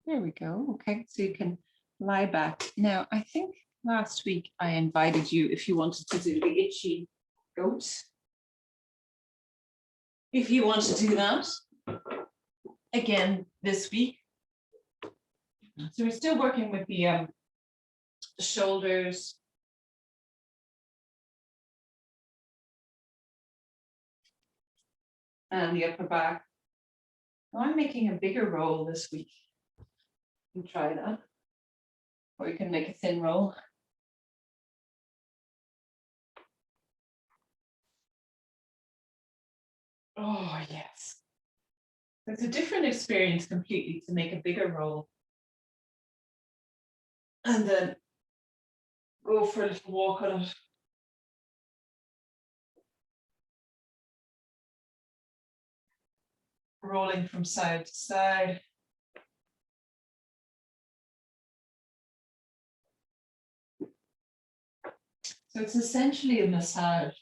There we go. Okay, so you can lie back. Now, I think last week I invited you if you wanted to do the itchy goat. If you want to do that again this week. So we're still working with the shoulders. And the upper back. Now I'm making a bigger roll this week. You can try that. Or you can make a thin roll. Oh, yes. It's a different experience completely to make a bigger roll. And then go for a little walk on it. Rolling from side to side. So it's essentially a massage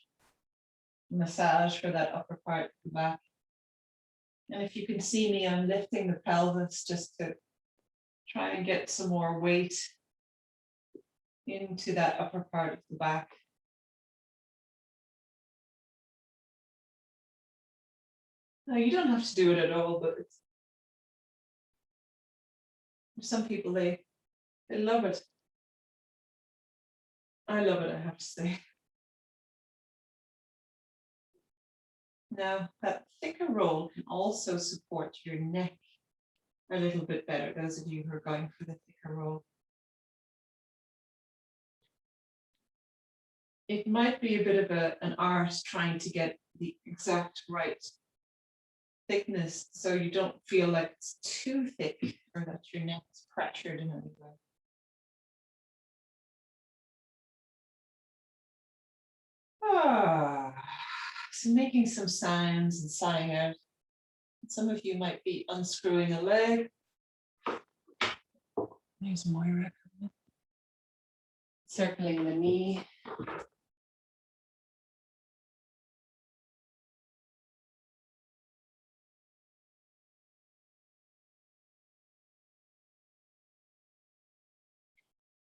for that upper part of the back. And if you can see me, I'm lifting the pelvis just to try and get some more weight into that upper part of the back. Now, you don't have to do it at all, but it's, some people, they love it. I love it, I have to say. Now, that thicker roll can also support your neck a little bit better, those of you who are going for the thicker roll. It might be a bit of an art trying to get the exact right thickness so you don't feel like it's too thick or that your neck is pressured in any way. So making some sounds and sighing out. Some of you might be unscrewing a leg. There's Moira. Circling the knee.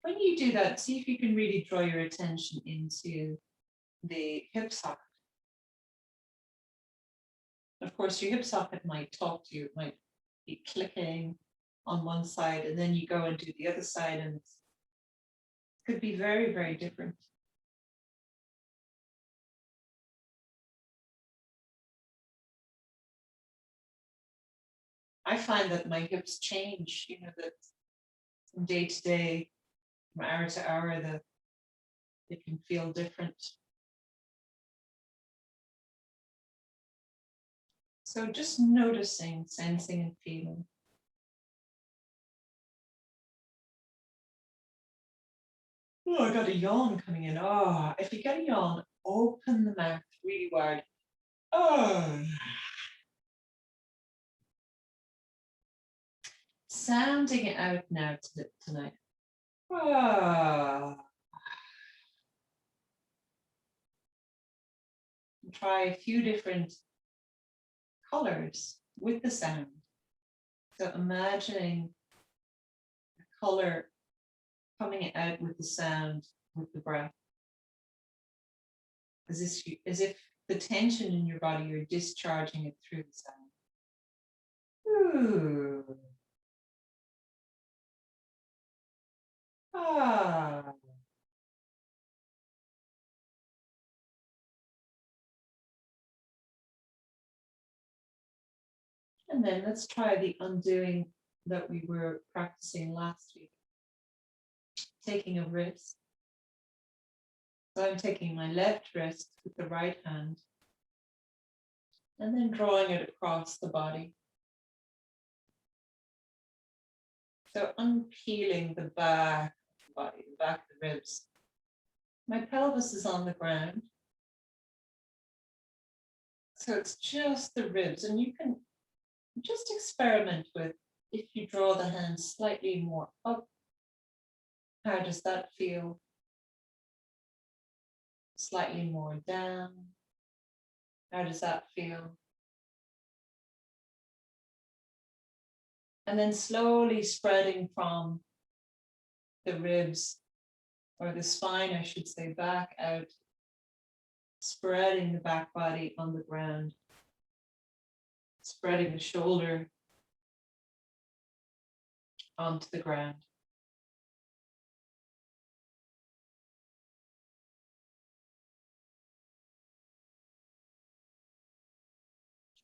When you do that, see if you can really draw your attention into the hip socket. Of course, your hip socket might talk to you, it might be clicking on one side, and then you go and do the other side, and it could be very, very different. I find that my hips change, that from day to day, from hour to hour, that they can feel different. So just noticing, sensing, and feeling. Oh, I got a yawn coming in. Oh, if you get a yawn, open the mouth really wide. Oh. Sounding it out now tonight. Ah. Try a few different colors with the sound. So imagining the color coming out with the sound, with the breath. As if the tension in your body, you're discharging it through the sound. Ooh. Ah. And then let's try the undoing that we were practicing last week. Taking a wrist. So I'm taking my left wrist with the right hand and then drawing it across the body. So unpeeling the back of the body, the back of the ribs. My pelvis is on the ground. So it's just the ribs, and you can just experiment with, if you draw the hand slightly more up, how does that feel? Slightly more down, how does that feel? And then slowly spreading from the ribs, or the spine, I should say, back out, spreading the back body on the ground, spreading the shoulder onto the ground.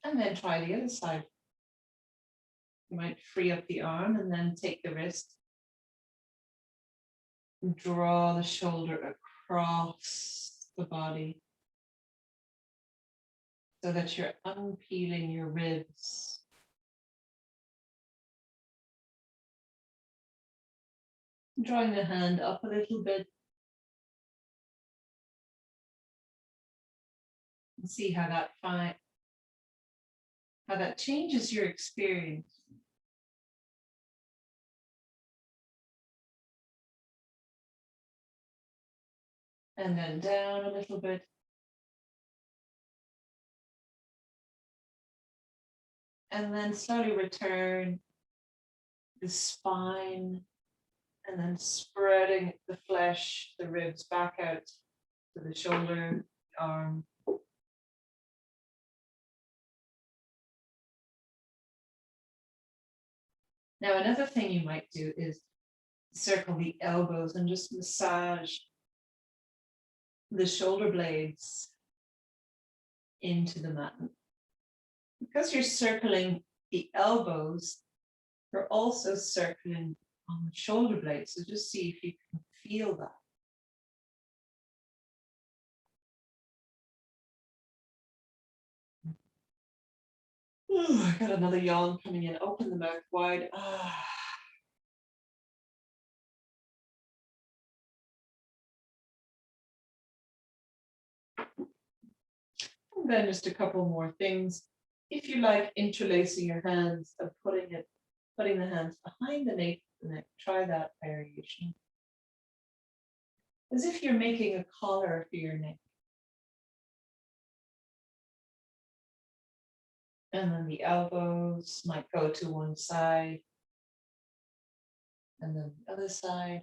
And then try the other side. You might free up the arm and then take the wrist. And draw the shoulder across the body so that you're unpeeling your ribs. Drawing the hand up a little bit. And see how that changes your experience. And then down a little bit. And then slowly return the spine, and then spreading the flesh, the ribs back out to the shoulder, the arm. Now, another thing you might do is circle the elbows and just massage the shoulder blades into the mat. Because you're circling the elbows, you're also circling on the shoulder blades. So just see if you can feel that. Oh, I got another yawn coming in. Open the mouth wide. And then just a couple more things. If you like interlacing your hands and putting the hands behind the nape of the neck, try that variation. As if you're making a collar for your neck. And then the elbows might go to one side. And then the other side.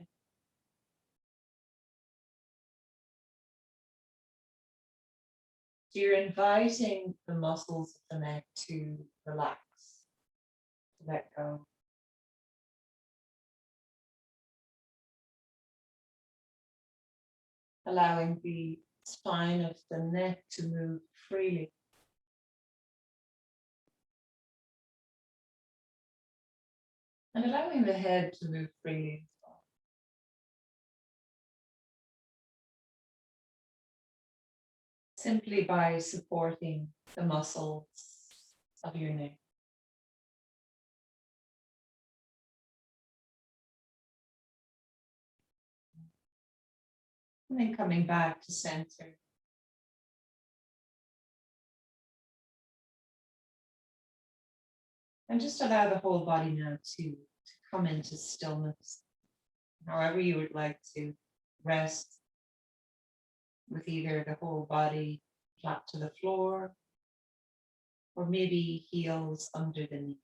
So you're inviting the muscles of the neck to relax, to let go. Allowing the spine of the neck to move freely. And allowing the head to move freely as well. Simply by supporting the muscles of your neck. And then coming back to center. And just allow the whole body now to come into stillness. However you would like to rest, with either the whole body flat to the floor, or maybe heels under the knee.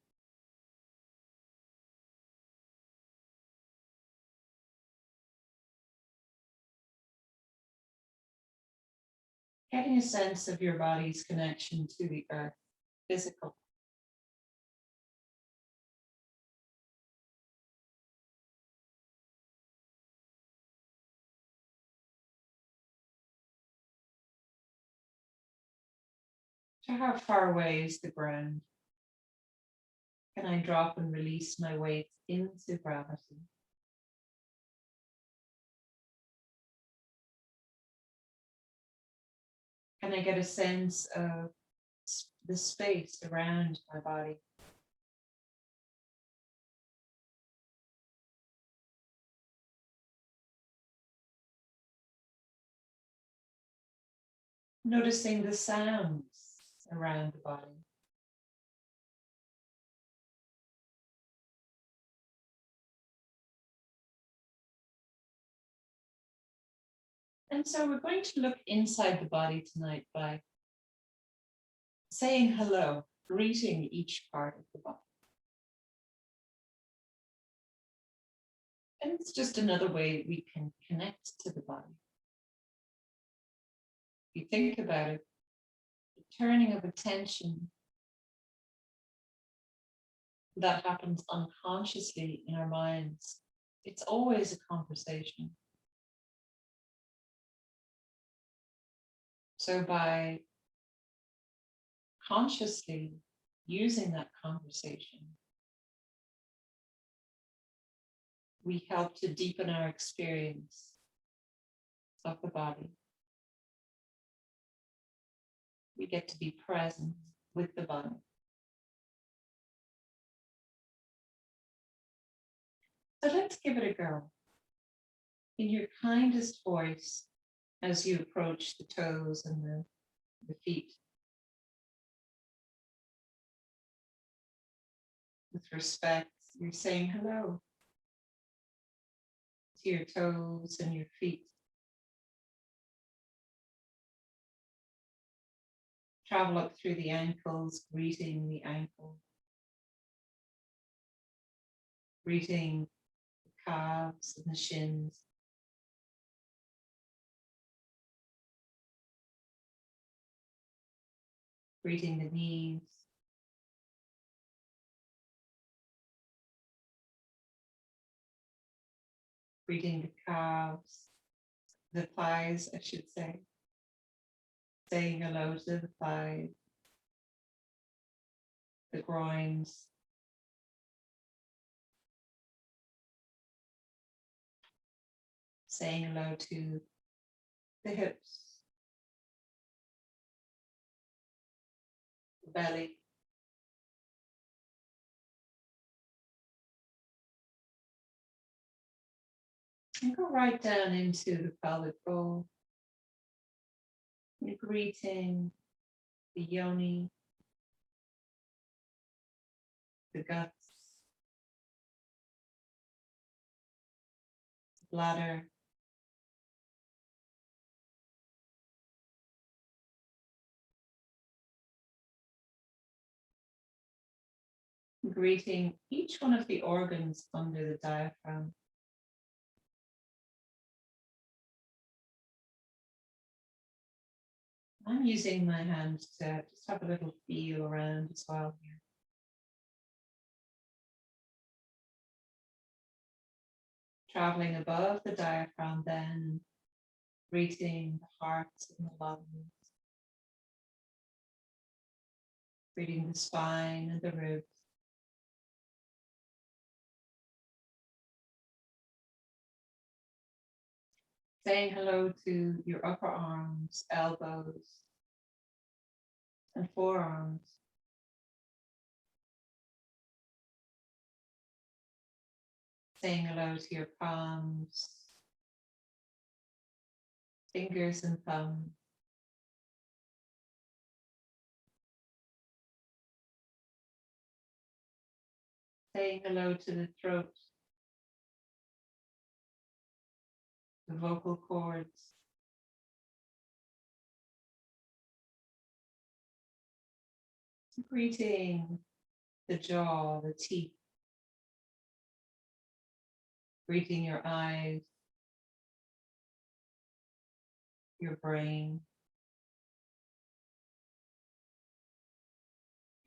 Getting a sense of your body's connection to the earth, physical. So how far away is the ground? Can I drop and release my weight into gravity? Can I get a sense of the space around my body? Noticing the sounds around the body. And so we're going to look inside the body tonight by saying hello, greeting each part of the body. And it's just another way we can connect to the body. If you think about it, the turning of attention that happens unconsciously in our minds, it's always a conversation. So by consciously using that conversation, we help to deepen our experience of the body. We get to be present with the body. So let's give it a go. In your kindest voice, as you approach the toes and the feet, with respect, you're saying hello to your toes and your feet. Travel up through the ankles, greeting the ankle, greeting the calves and the shins, greeting the knees, greeting the calves, the thighs, I should say, saying hello to the thighs, the groins, saying hello to the hips, the belly, and go right down into the pelvic bowl. You're greeting the yoni, the guts, the bladder, greeting each one of the organs under the diaphragm. I'm using my hand to just have a little feel around as well here. Traveling above the diaphragm then, greeting the heart and the lungs, greeting the spine and the ribs. Saying hello to your upper arms, elbows, and forearms. Saying hello to your palms, fingers and thumbs. Saying hello to the throat, the vocal cords. Greeting the jaw, the teeth. Greeting your eyes, your brain.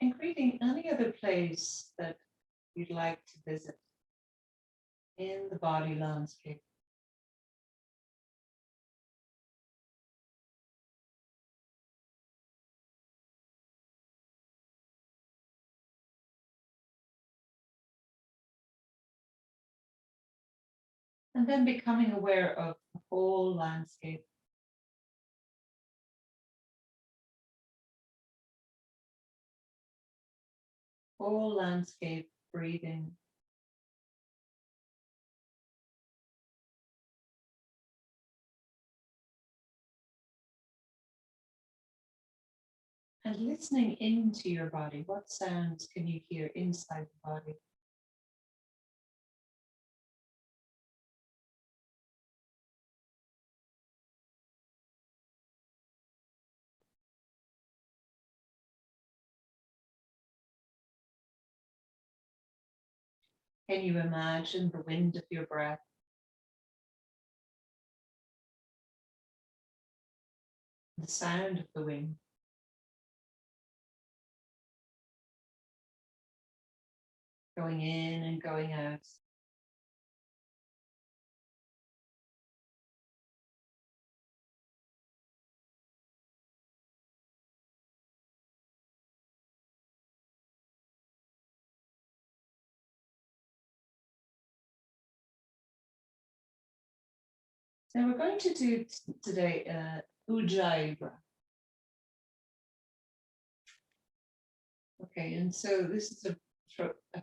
And greeting any other place that you'd like to visit in the body landscape. And then becoming aware of the whole landscape. Whole landscape breathing. And listening into your body. What sounds can you hear inside the body? Can you imagine the wind of your breath? The sound of the wind. Going in and going out. Now we're going to do today Ujjayi breath. Okay, and so this is a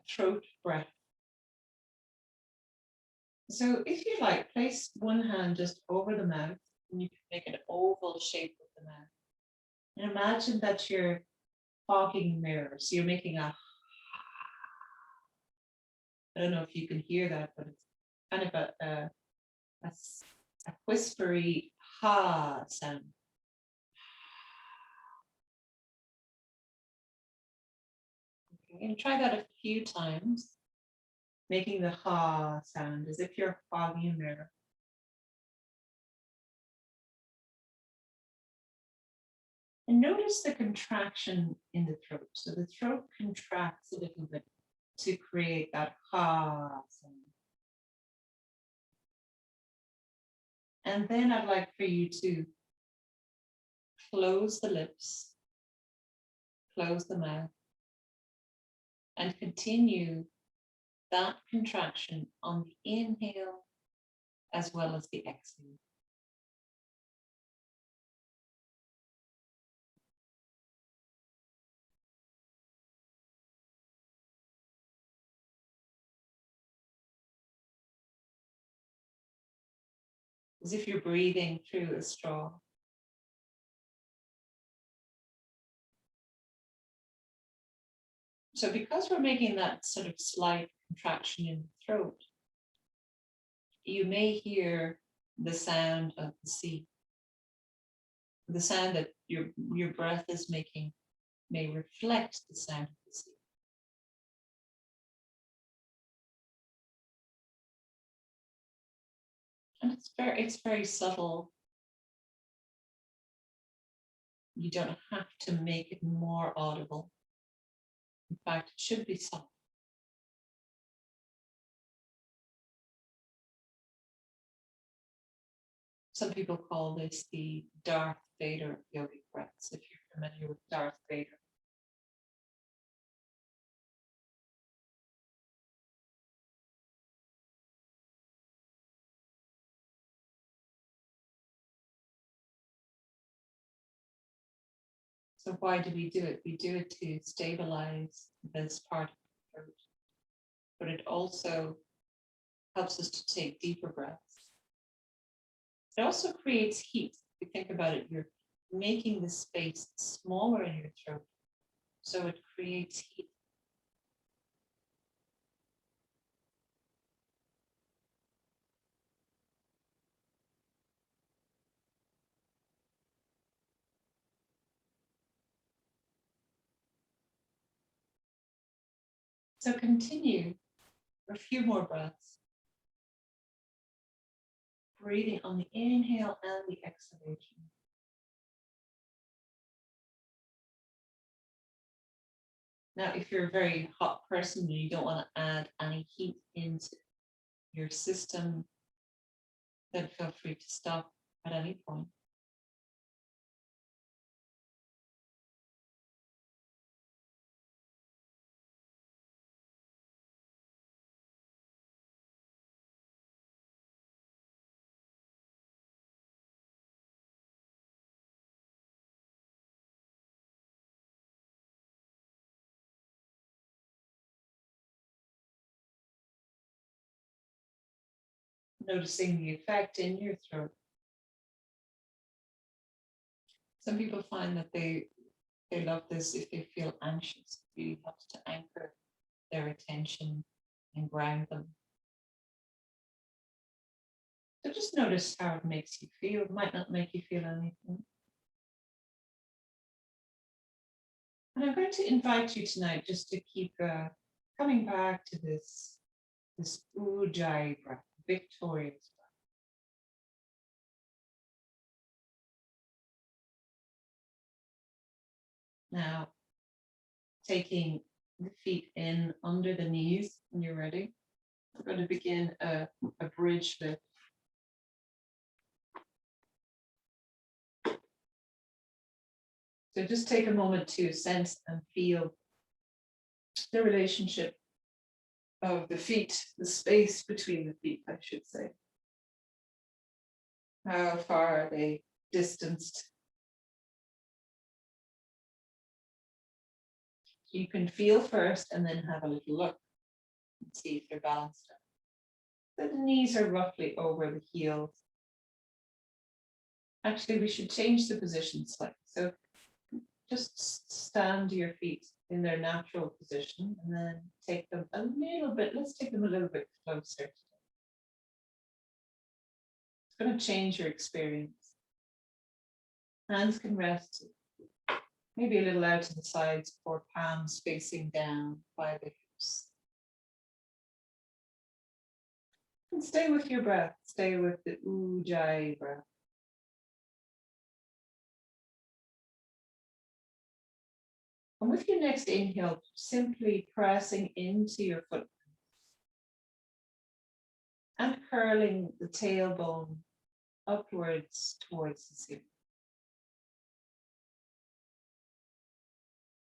throat breath. So if you like, place one hand just over the mouth, and you can make an oval shape with the mouth. And imagine that you're fogging mirrors. So you're making I don't know if you can hear that, but it's kind of a whispery ha sound. Okay, and try that a few times, making the ha sound as if you're fogging a mirror. And notice the contraction in the throat. So the throat contracts a little bit to create that ha sound. And then I'd like for you to close the lips, close the mouth, and continue that contraction on the inhale as well as the exhale. As if you're breathing through a straw. So because we're making that sort of slight contraction in the throat, you may hear the sound of the sea. The sound that your breath is making may reflect the sound of the sea. And it's very subtle. You don't have to make it more audible. In fact, it should be soft. Some people call this the Darth Vader yogic breaths, if you're familiar with Darth Vader. So why do we do it? We do it to stabilize this part of the throat, but it also helps us to take deeper breaths. It also creates heat. If you think about it, you're making the space smaller in your throat, so it creates heat. So continue for a few more breaths. Breathing on the inhale and the exhalation. Now, if you're a very hot person and you don't want to add any heat into your system, then feel free to stop at any point. Noticing the effect in your throat. Some people find that they love this if they feel anxious. It really helps to anchor their attention and ground them. So just notice how it makes you feel. It might not make you feel anything. And I'm going to invite you tonight just to keep coming back to this this Ujjayi breath, victorious breath. Now, taking the feet in under the knees when you're ready. We're going to begin a bridge lift. So just take a moment to sense and feel the relationship of the feet, the space between the feet, I should say. How far are they distanced? You can feel first and then have a little look and see if they're balanced out. So the knees are roughly over the heels. Actually, we should change the position slightly. So just stand your feet in their natural position and then take them a little bit, let's take them a little bit closer. It's going to change your experience. Hands can rest maybe a little out to the sides or palms facing down by the hips. And stay with your breath, stay with the Ujjayi breath. And with your next inhale, simply pressing into your foot and curling the tailbone upwards towards the ceiling.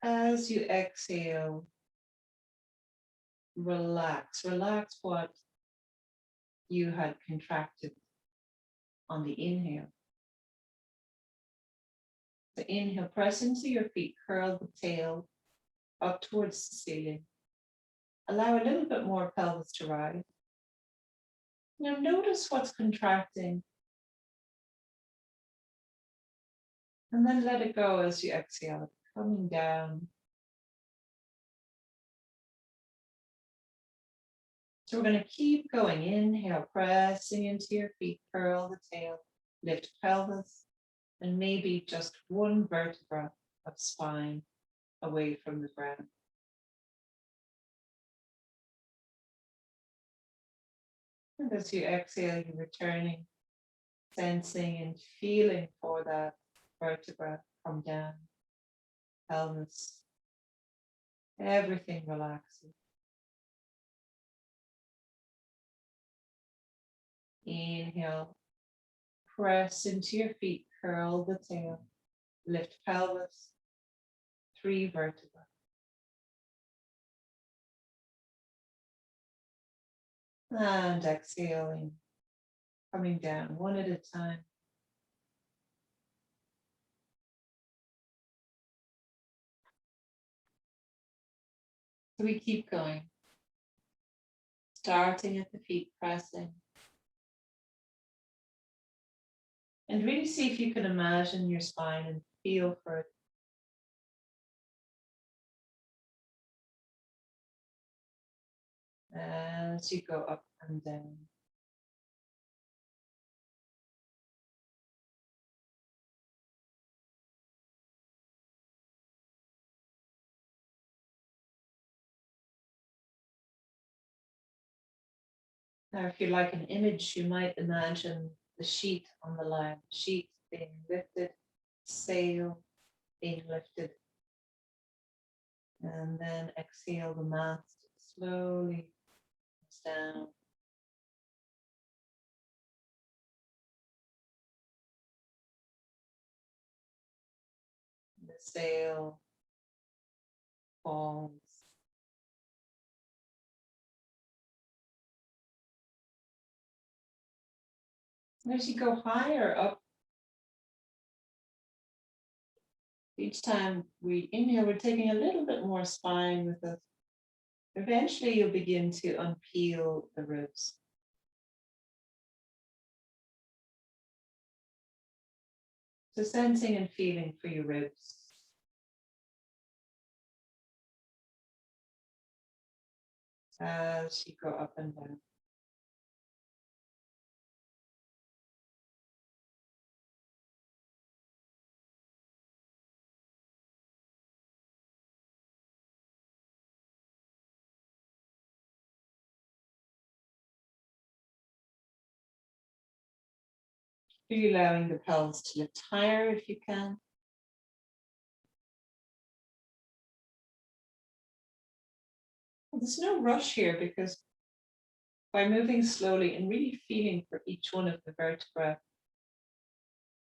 As you exhale, relax what you had contracted on the inhale. The inhale, press into your feet, curl the tail up towards the ceiling. Allow a little bit more pelvis to rise. Now notice what's contracting. And then let it go as you exhale, coming down. So we're going to keep going. Inhale, pressing into your feet, curl the tail, lift pelvis, and maybe just one vertebra of spine away from the ground. And as you exhale, you're returning, sensing and feeling for that vertebra come down, pelvis, everything relaxes. Inhale, press into your feet, curl the tail, lift pelvis, 3 vertebrae. And exhaling, coming down one at a time. So we keep going, starting at the feet, pressing. And really see if you can imagine your spine and feel for it. As you go up and down. Now, if you like an image, you might imagine the sheet on the line, sheet being lifted, sail being lifted. And then exhale the mast slowly down. The sail falls. And as you go higher up, each time we inhale, we're taking a little bit more spine with us. Eventually, you'll begin to unpeel the ribs. So sensing and feeling for your ribs. As you go up and down. Really allowing the pelvis to lift higher if you can. There's no rush here because by moving slowly and really feeling for each one of the vertebrae,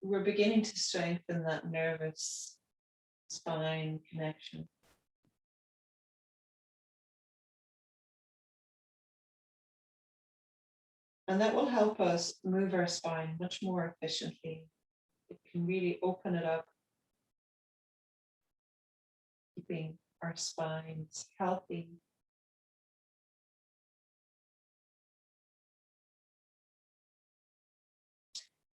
we're beginning to strengthen that nervous spine connection. And that will help us move our spine much more efficiently. It can really open it up, keeping our spines healthy.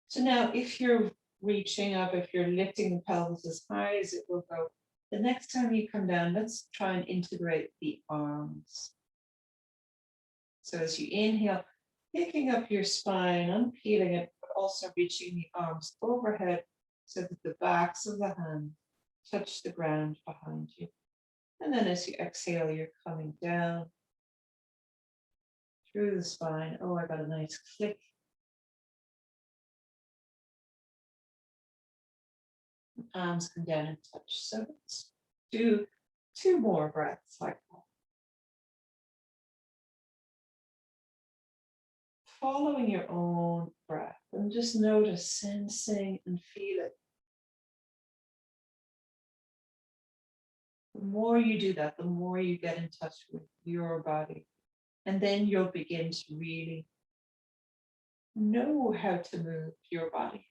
So now if you're reaching up, if you're lifting the pelvis as high as it will go, the next time you come down, let's try and integrate the arms. So as you inhale, picking up your spine, unpeeling it, but also reaching the arms overhead so that the backs of the hands touch the ground behind you. And then as you exhale, you're coming down through the spine. Oh, I got a nice click. Arms come down and touch. So let's do 2 more breaths like that. Following your own breath and just notice, sensing and feel it. The more you do that, the more you get in touch with your body. And then you'll begin to really know how to move your body.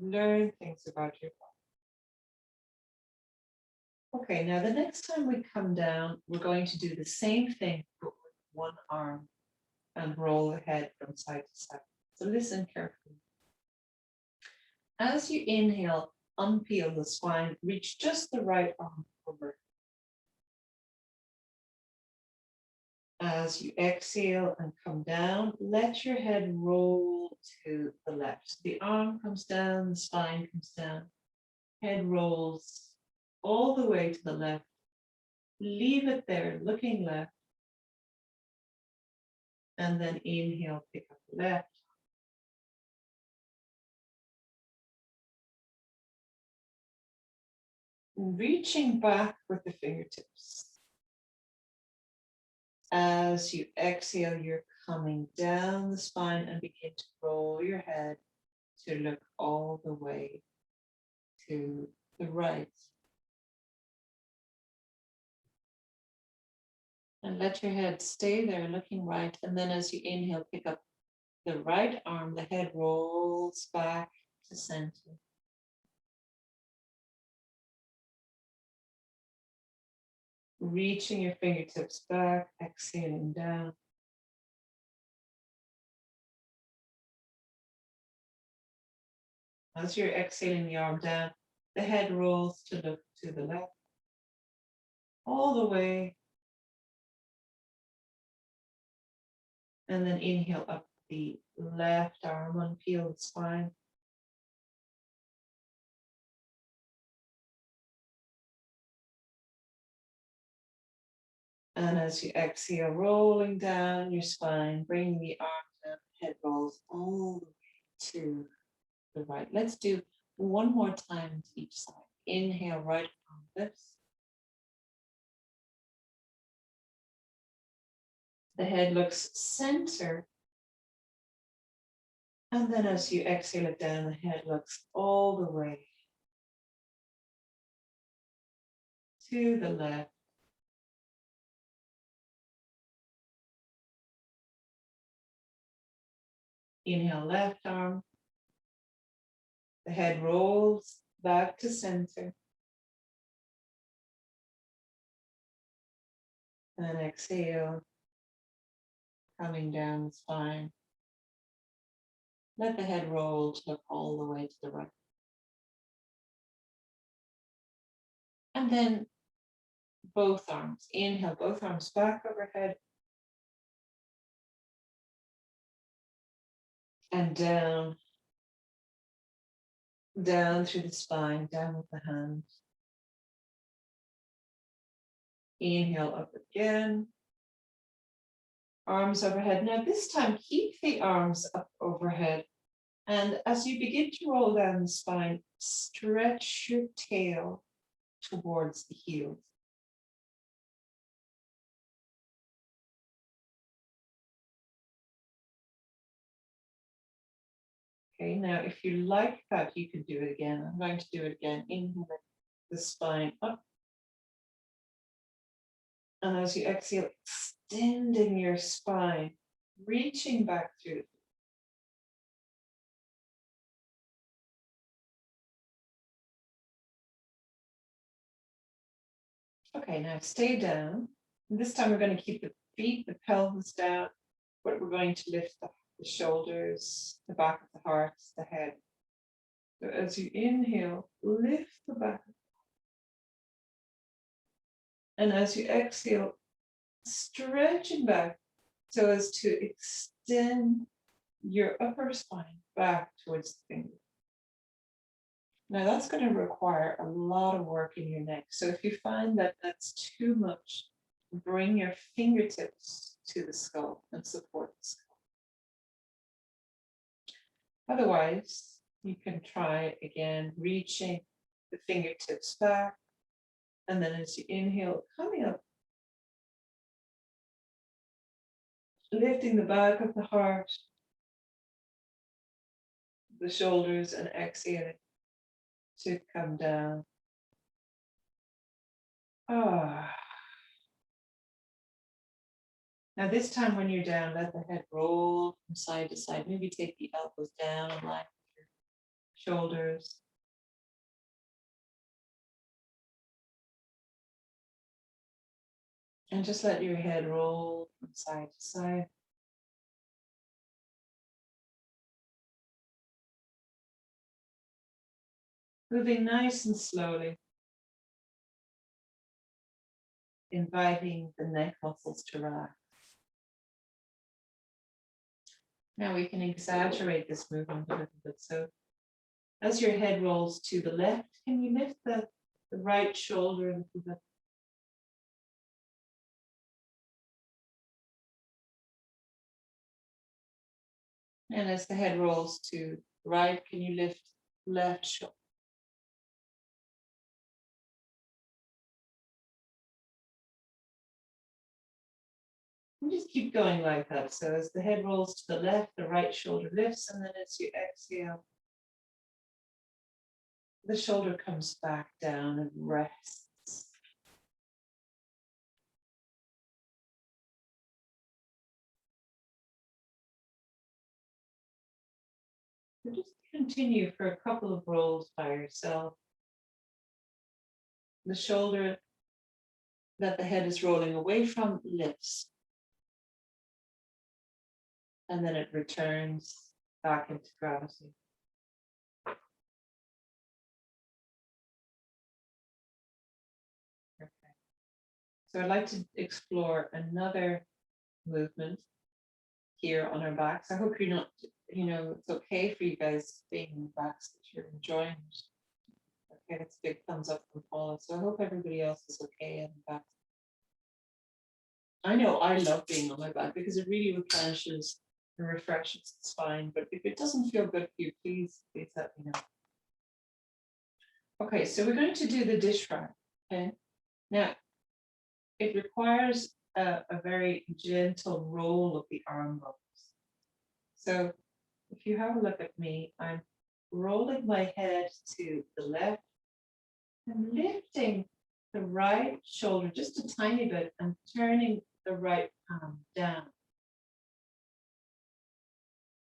Learn things about your body. Okay, now the next time we come down, we're going to do the same thing, but with one arm and roll the head from side to side. So listen carefully. As you inhale, unpeel the spine, reach just the right arm over. As you exhale and come down, let your head roll to the left. The arm comes down, the spine comes down, head rolls all the way to the left. Leave it there, looking left. And then inhale, pick up the left. Reaching back with the fingertips. As you exhale, you're coming down the spine and begin to roll your head to look all the way to the right. And let your head stay there looking right. And then as you inhale, pick up the right arm, the head rolls back to center. Reaching your fingertips back, exhaling down. As you're exhaling the arm down, the head rolls to look to the left, all the way. And then inhale up the left arm, unpeel the spine. And as you exhale, rolling down your spine, bringing the arm down, head rolls all the way to the right. Let's do one more time to each side. Inhale, right arm lifts. The head looks center. And then as you exhale it down, the head looks all the way to the left. Inhale, left arm. The head rolls back to center. And exhale, coming down the spine. Let the head roll to look all the way to the right. And then both arms. Inhale, both arms back overhead. And down. Down through the spine, down with the hands. Inhale, up again. Arms overhead. Now this time, keep the arms up overhead And as you begin to roll down the spine, stretch your tail towards the heels. Okay, now if you like that, you can do it again. I'm going to do it again. Inhale the spine up. And as you exhale, extending your spine, reaching back through. Okay, now stay down. And this time we're going to keep the feet, the pelvis down, but we're going to lift the shoulders, the back of the heart, the head. So as you inhale, lift the back. And as you exhale, stretching back so as to extend your upper spine back towards the fingers. Now that's going to require a lot of work in your neck. So if you find that that's too much, bring your fingertips to the skull and support the skull. Otherwise, you can try again, reaching the fingertips back. And then as you inhale, coming up, lifting the back of the heart, the shoulders, and exhaling to come down. Ah. Now this time when you're down, let the head roll from side to side. Maybe take the elbows down and line your shoulders. And just let your head roll from side to side. Moving nice and slowly. Inviting the neck muscles to relax. Now we can exaggerate this movement a little bit. So as your head rolls to the left, can you lift the right shoulder a little bit? And as the head rolls to the right, can you lift left shoulder? And just keep going like that. So as the head rolls to the left, the right shoulder lifts, and then as you exhale, the shoulder comes back down and rests. So just continue for a couple of rolls by yourself. The shoulder that the head is rolling away from lifts. And then it returns back into gravity. Okay. So I'd like to explore another movement here on our backs. I hope you're not, it's okay for you guys being on the backs, that you're enjoying it. Okay, that's a big thumbs up from Paula. So I hope everybody else is okay on the back. I know I love being on my back because it really replenishes and refreshes the spine. But if it doesn't feel good for you, please let me know. Okay, so we're going to do the dish rack. Okay, now it requires a very gentle roll of the arm bones. So if you have a look at me, I'm rolling my head to the left and lifting the right shoulder just a tiny bit and turning the right palm down.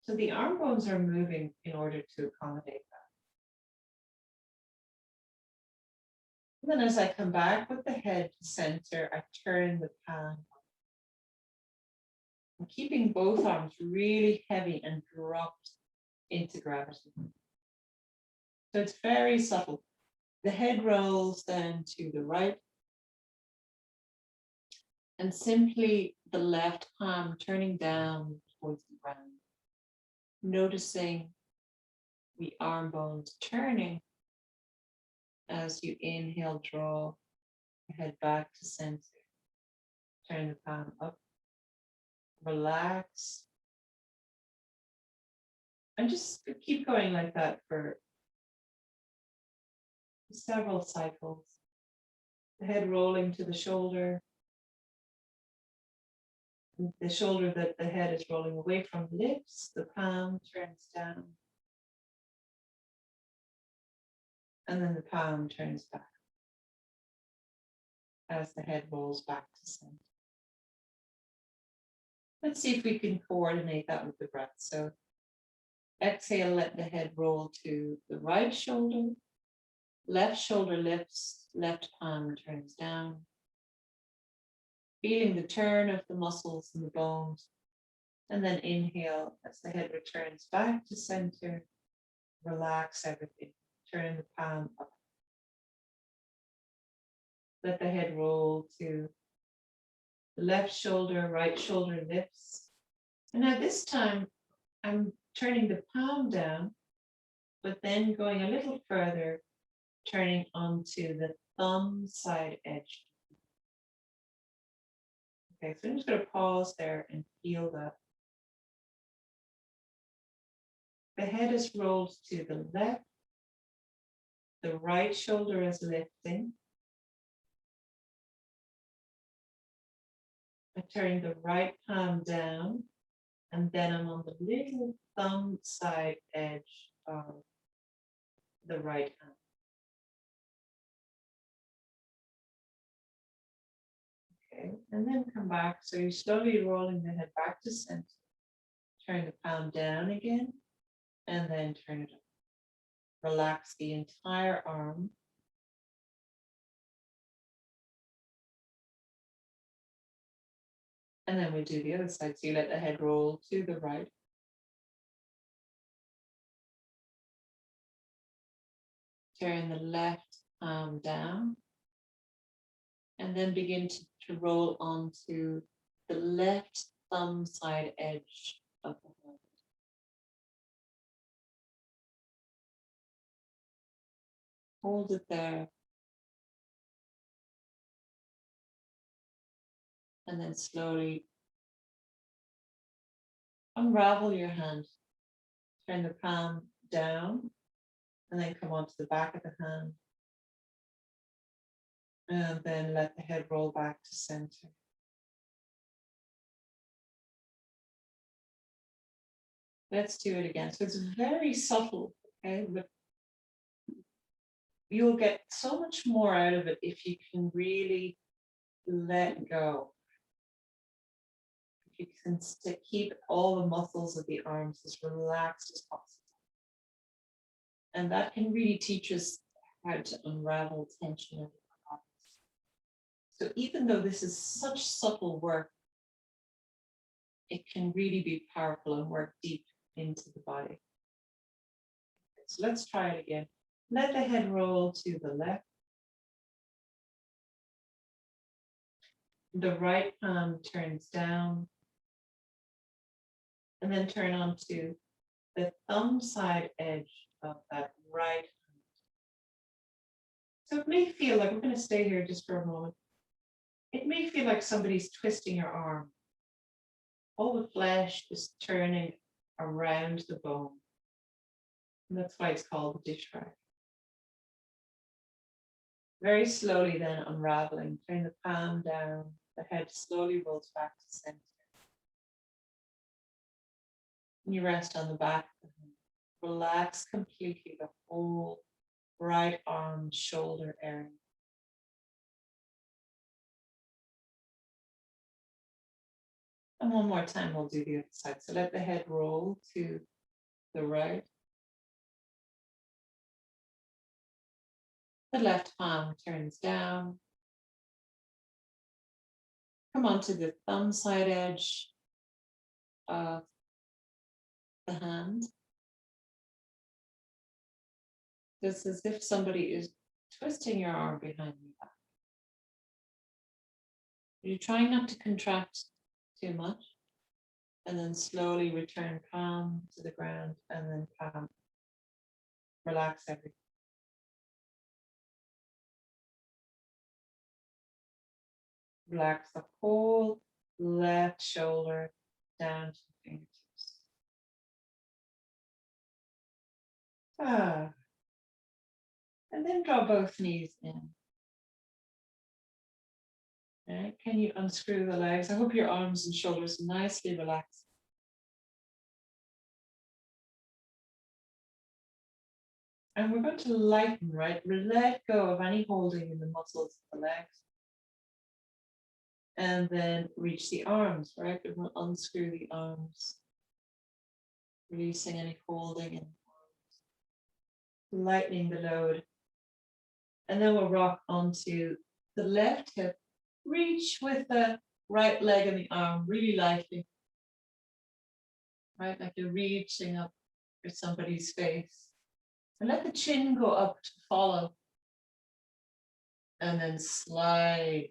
So the arm bones are moving in order to accommodate that. And then as I come back with the head to center, I turn the palm. I'm keeping both arms really heavy and dropped into gravity. So it's very subtle. The head rolls then to the right. And simply the left palm turning down towards the ground. Noticing the arm bones turning as you inhale, draw the head back to center. Turn the palm up. Relax. And just keep going like that for several cycles. The head rolling to the shoulder. The shoulder that the head is rolling away from lips, the palm turns down. And then the palm turns back as the head rolls back to center. Let's see if we can coordinate that with the breath. So exhale, let the head roll to the right shoulder. Left shoulder lifts, left palm turns down. Feeling the turn of the muscles and the bones. And then inhale as the head returns back to center. Relax everything. Turn the palm up. Let the head roll to the left shoulder, right shoulder lifts. And now this time I'm turning the palm down, but then going a little further, turning onto the thumb side edge. Okay, so I'm just going to pause there and feel that. The head is rolled to the left. The right shoulder is lifting. I turn the right palm down, and then I'm on the little thumb side edge of the right hand. Okay, and then come back. So you're slowly rolling the head back to center. Turn the palm down again, and then turn it up. Relax the entire arm. And then we do the other side. So you let the head roll to the right. Turn the left palm down. And then begin to roll onto the left thumb side edge of the hand. Hold it there. And then slowly unravel your hand. Turn the palm down and then come onto the back of the hand. And then let the head roll back to center. Let's do it again. So it's very subtle, okay? But you'll get so much more out of it if you can really let go. If you can keep all the muscles of the arms as relaxed as possible. And that can really teach us how to unravel tension in the body. So even though this is such subtle work, it can really be powerful and work deep into the body. So let's try it again. Let the head roll to the left. The right palm turns down. And then turn onto the thumb side edge of that right hand. So it may feel like, we're going to stay here just for a moment. It may feel like somebody's twisting your arm. All the flesh is turning around the bone. And that's why it's called the dish rack. Very slowly then unraveling, turn the palm down, the head slowly rolls back to center. And you rest on the back of the hand. Relax completely the whole right arm, shoulder area. And one more time, we'll do the other side. So let the head roll to the right. The left palm turns down. Come onto the thumb side edge of the hand. Just as if somebody is twisting your arm behind your back. You're trying not to contract too much. And then slowly return palm to the ground and then palm. Relax everything. Relax the whole left shoulder down to the fingertips. Ah. And then draw both knees in. Okay. Can you unscrew the legs? I hope your arms and shoulders are nicely relaxed. And we're going to lighten, right? Let go of any holding in the muscles of the legs. And then reach the arms, right? We're going to unscrew the arms. Releasing any holding in the arms. Lightening the load. And then we'll rock onto the left hip. Reach with the right leg and the arm really lightly. Right, like you're reaching up for somebody's face. And let the chin go up to follow. And then slide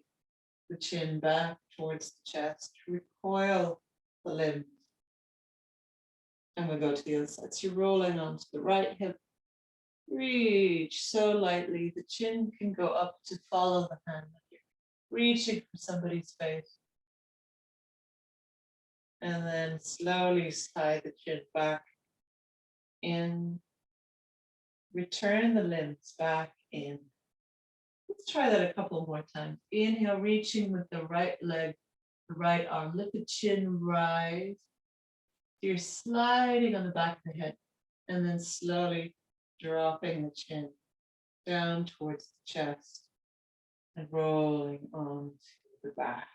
the chin back towards the chest. Recoil the limbs. And we'll go to the other side. So you're rolling onto the right hip. Reach so lightly. The chin can go up to follow the hand. You're reaching for somebody's face. And then slowly slide the chin back in. Return the limbs back in. Let's try that a couple more times. Inhale, reaching with the right leg, the right arm. Let the chin rise. You're sliding on the back of the head and then slowly dropping the chin down towards the chest and rolling onto the back.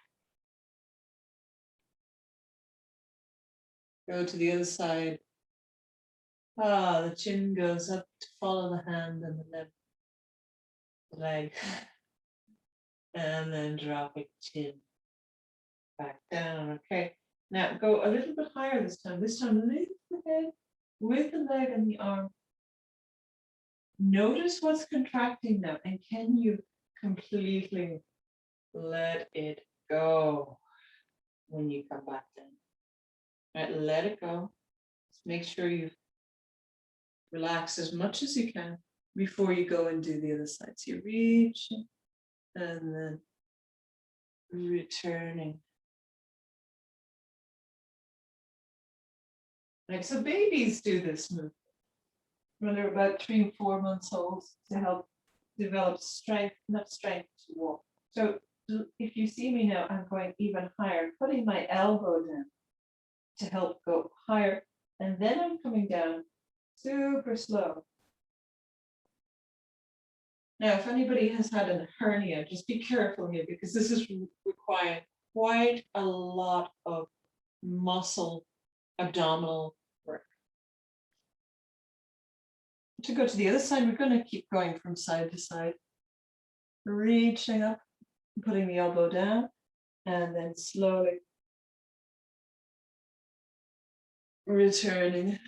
Go to the other side. The chin goes up to follow the hand and the leg. And then dropping chin back down. Okay. Now go a little bit higher this time. This time lift the head with the leg and the arm. Notice what's contracting now, and can you completely let it go when you come back down? Right, let it go. Just make sure you relax as much as you can before you go and do the other side. So you're reaching and then returning. Right, so babies do this movement when they're about 3 and 4 months old to help develop strength, enough strength to walk. So if you see me now, I'm going even higher, putting my elbow down to help go higher. And then I'm coming down super slow. Now, if anybody has had a hernia, just be careful here because this is requiring quite a lot of muscle abdominal work. To go to the other side, we're going to keep going from side to side, reaching up, putting the elbow down, and then slowly returning,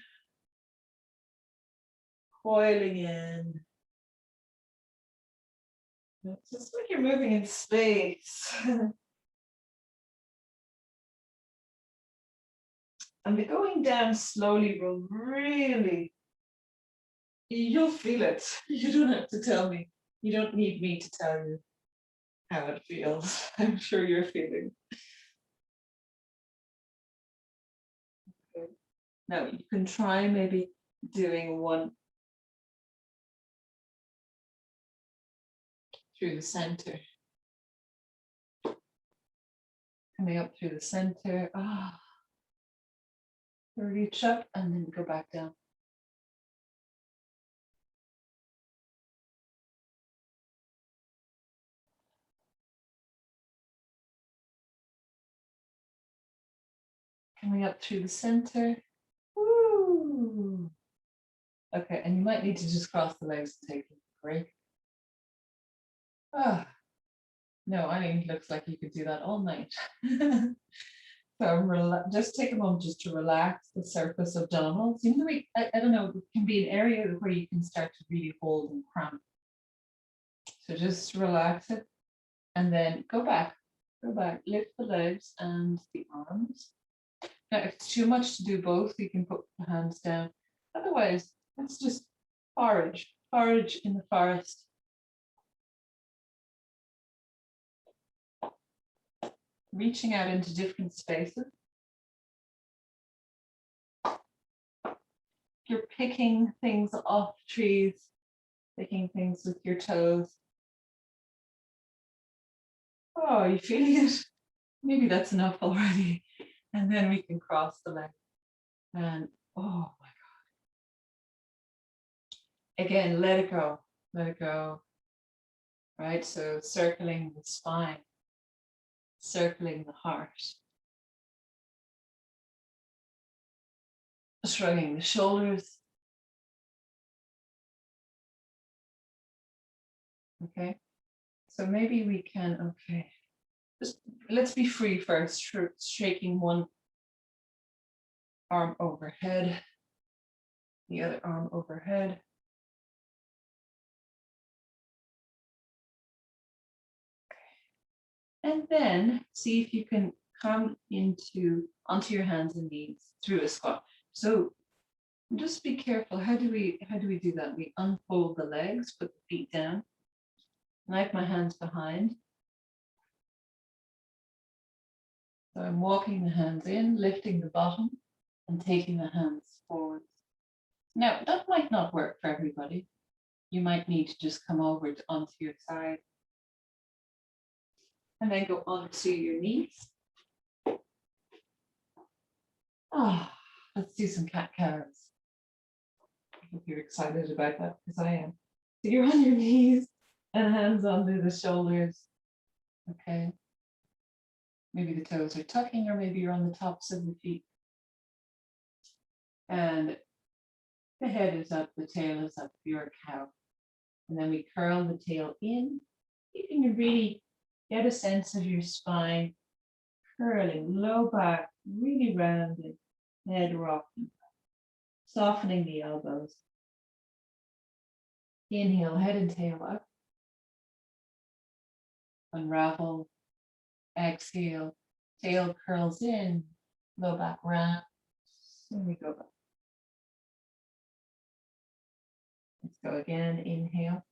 coiling in. It's just like you're moving in space. And the going down slowly will really, you'll feel it. You don't have to tell me. You don't need me to tell you how it feels. I'm sure you're feeling. Okay. Now you can try maybe doing one through the center. Coming up through the center. Reach up and then go back down. Coming up through the center. Woo. Okay, and you might need to just cross the legs to take a break. No, I mean, looks like you could do that all night. So just take a moment just to relax the surface of abdominals. You know, I don't know, it can be an area where you can start to really hold and cramp. So just relax it and then go back, lift the legs and the arms. Now, if it's too much to do both, you can put the hands down. Otherwise, let's just forage in the forest. Reaching out into different spaces. you're picking things off trees, picking things with your toes. Oh, you feeling it? Maybe that's enough already. And then we can cross the leg. And oh my God. Again, let it go. Let it go. Right? So circling the spine, circling the heart. Shrugging the shoulders. Okay. So maybe we can, okay. Just let's be free first, shaking one arm overhead, the other arm overhead. And then see if you can come onto your hands and knees through a squat. So just be careful. How do we do that? We unfold the legs, put the feet down. And I have my hands behind. So I'm walking the hands in, lifting the bottom, and taking the hands forward. Now that might not work for everybody. You might need to just come over onto your side. And then go onto your knees. Let's do some cat-cows. I hope you're excited about that because I am. So you're on your knees and hands under the shoulders. Okay. Maybe the toes are tucking, or maybe you're on the tops of the feet. And the head is up, the tail is up. You're a cow. And then we curl the tail in. You can really get a sense of your spine curling, low back, really rounded, head rocking, softening the elbows. Inhale, head and tail up. Unravel. Exhale, tail curls in, low back round. And we go back. Let's go again. Inhale.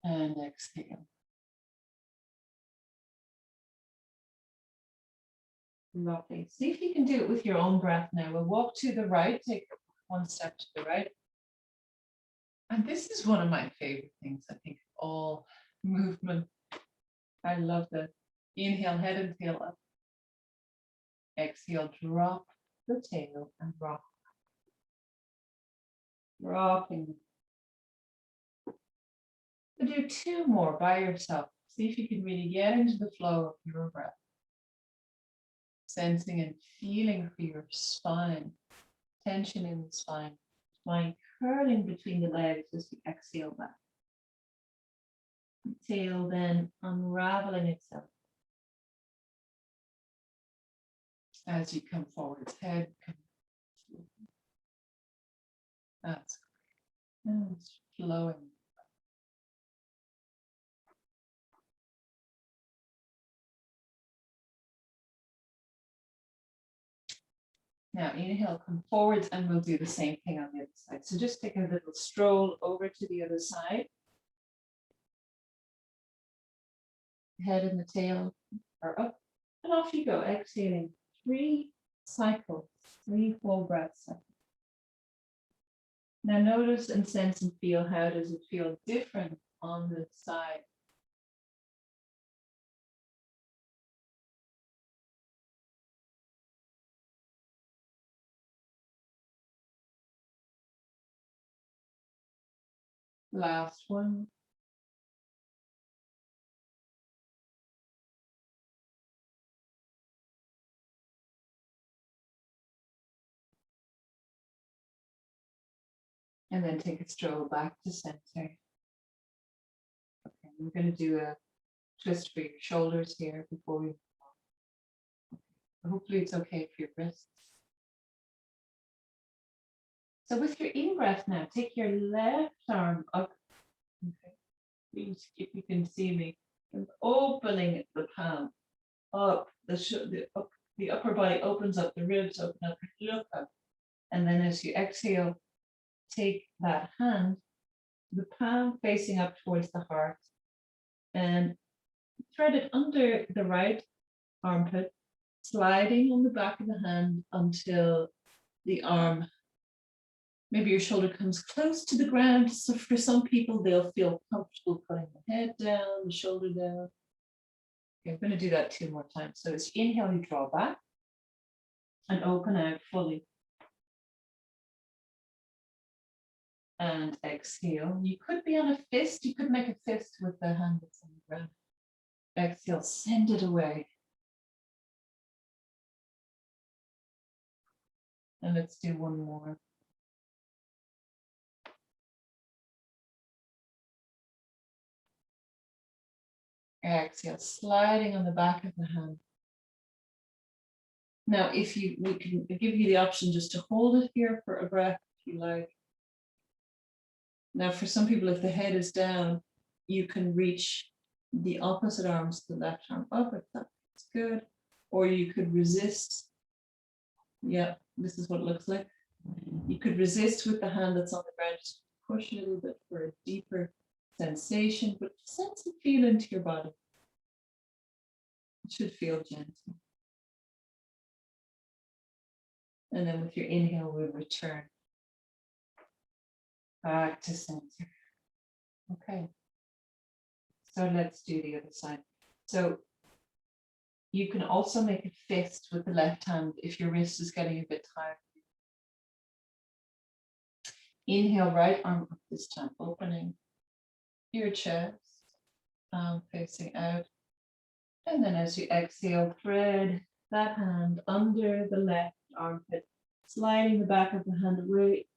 And exhale. Lovely. See if you can do it with your own breath now. We'll walk to the right, take one step to the right. And this is one of my favorite things, I think, all movement. I love this. Inhale, head and tail up. Exhale, drop the tail and rock. Rocking. We'll do two more by yourself. See if you can really get into the flow of your breath. Sensing and feeling for your spine, tension in the spine, spine curling between the legs as you exhale back. The tail then unraveling itself as you come forward. Head comes. That's great. And it's flowing. Now inhale, come forwards, and we'll do the same thing on the other side. So just take a little stroll over to the other side. Head and the tail are up, and off you go, exhaling 3 cycles, 3 full breaths. Now notice and sense and feel, how does it feel different on this side? Last one. And then take a stroll back to center. Okay, we're going to do a twist for your shoulders here before we. Hopefully it's okay for your wrists. So with your in-breath now, take your left arm up. Okay. Please, if you can see me, and opening the palm up, the upper body opens up, the ribs open up, look up. And then as you exhale, take that hand, the palm facing up towards the heart, and thread it under the right armpit, sliding on the back of the hand until the arm, maybe your shoulder comes close to the ground. So for some people, they'll feel comfortable putting the head down, the shoulder down. Okay, I'm going to do that 2 more times. So as you inhale, you draw back and open out fully. And exhale. You could be on a fist. You could make a fist with the hand that's on the ground. Exhale, send it away. And let's do 1 more. Exhale, sliding on the back of the hand. Now, we can give you the option just to hold it here for a breath if you like. Now, for some people, if the head is down, you can reach the opposite arms, the left arm up if that's good, or you could resist. Yeah, this is what it looks like. You could resist with the hand that's on the ground, just push a little bit for a deeper sensation, but sense and feel into your body. It should feel gentle. And then with your inhale, we'll return back to center. Okay. So let's do the other side. So you can also make a fist with the left hand if your wrist is getting a bit tired. Inhale, right arm up this time, opening your chest, facing out. And then as you exhale, thread that hand under the left armpit, sliding the back of the hand away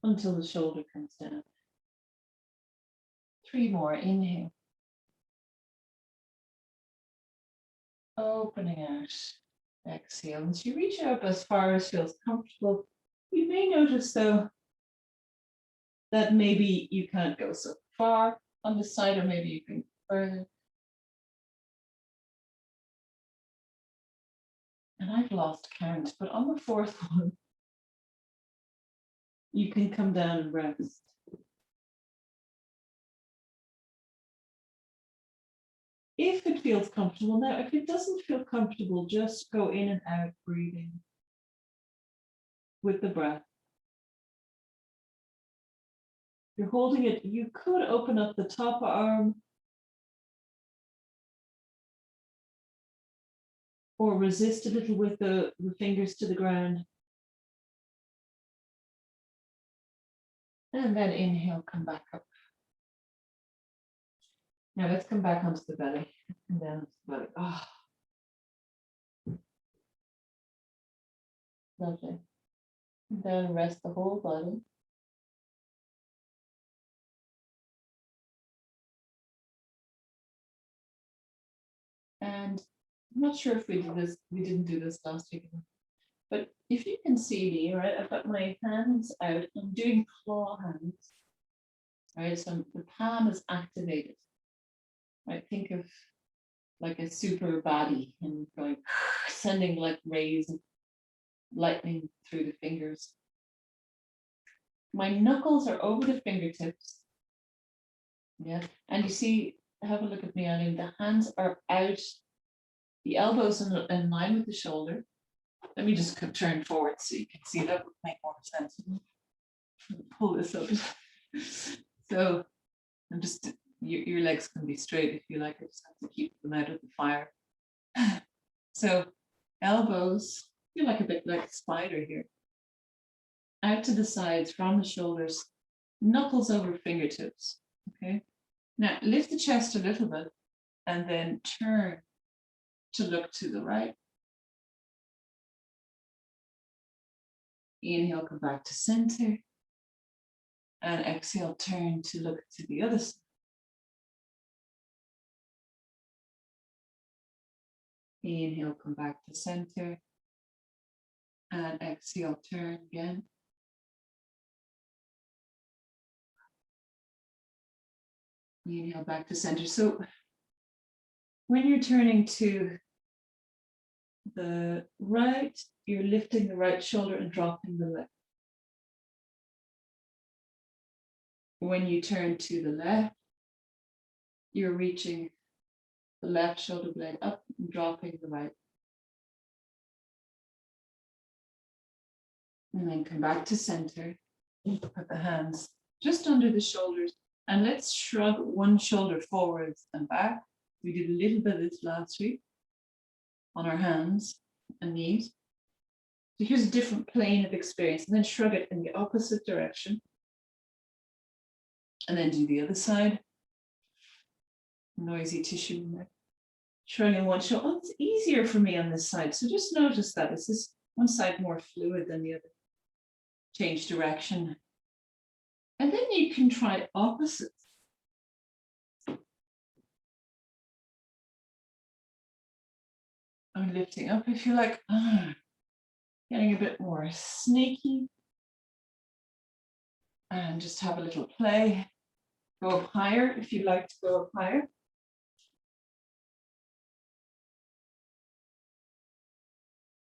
until the shoulder comes down. 3 more, inhale. Opening out, exhale. As you reach up as far as feels comfortable, you may notice though that maybe you can't go so far on the side, or maybe you can go further. And I've lost count, but on the 4th one, you can come down and rest. If it feels comfortable. Now, if it doesn't feel comfortable, just go in and out breathing with the breath. You're holding it, you could open up the top arm or resist a little with the fingers to the ground. And then inhale, come back up. Now let's come back onto the belly. And down onto the belly. Oh. Lovely. And then rest the whole body. And I'm not sure if we didn't do this last week, but if you can see me, right, I've got my hands out, I'm doing claw hands, right, so the palm is activated, right, think of like a super body and going, sending like rays of lightning through the fingers. My knuckles are over the fingertips, yeah, and you see, have a look at me, Eileen, the hands are out, the elbows in line with the shoulder. Let me just turn forward so you can see, that would make more sense. Pull this up. So I'm just, your legs can be straight if you like, I just have to keep them out of the fire. So elbows, feel like a bit like a spider here. Out to the sides from the shoulders, knuckles over fingertips, okay? Now lift the chest a little bit and then turn to look to the right. Inhale, come back to center. And exhale, turn to look to the other side. Inhale, come back to center. And exhale, turn again. Inhale, back to center. So when you're turning to the right, you're lifting the right shoulder and dropping the left. When you turn to the left, you're reaching the left shoulder blade up and dropping the right. And then come back to center. Put the hands just under the shoulders. And let's shrug one shoulder forwards and back. We did a little bit of this last week on our hands and knees. So here's a different plane of experience. And then shrug it in the opposite direction. And then do the other side. Noisy tissue in there. Shrugging one shoulder. Oh, it's easier for me on this side. So just notice that. Is this one side more fluid than the other? Change direction. And then you can try opposites. I'm lifting up if you like. Getting a bit more sneaky. And just have a little play. Go up higher if you'd like to go up higher.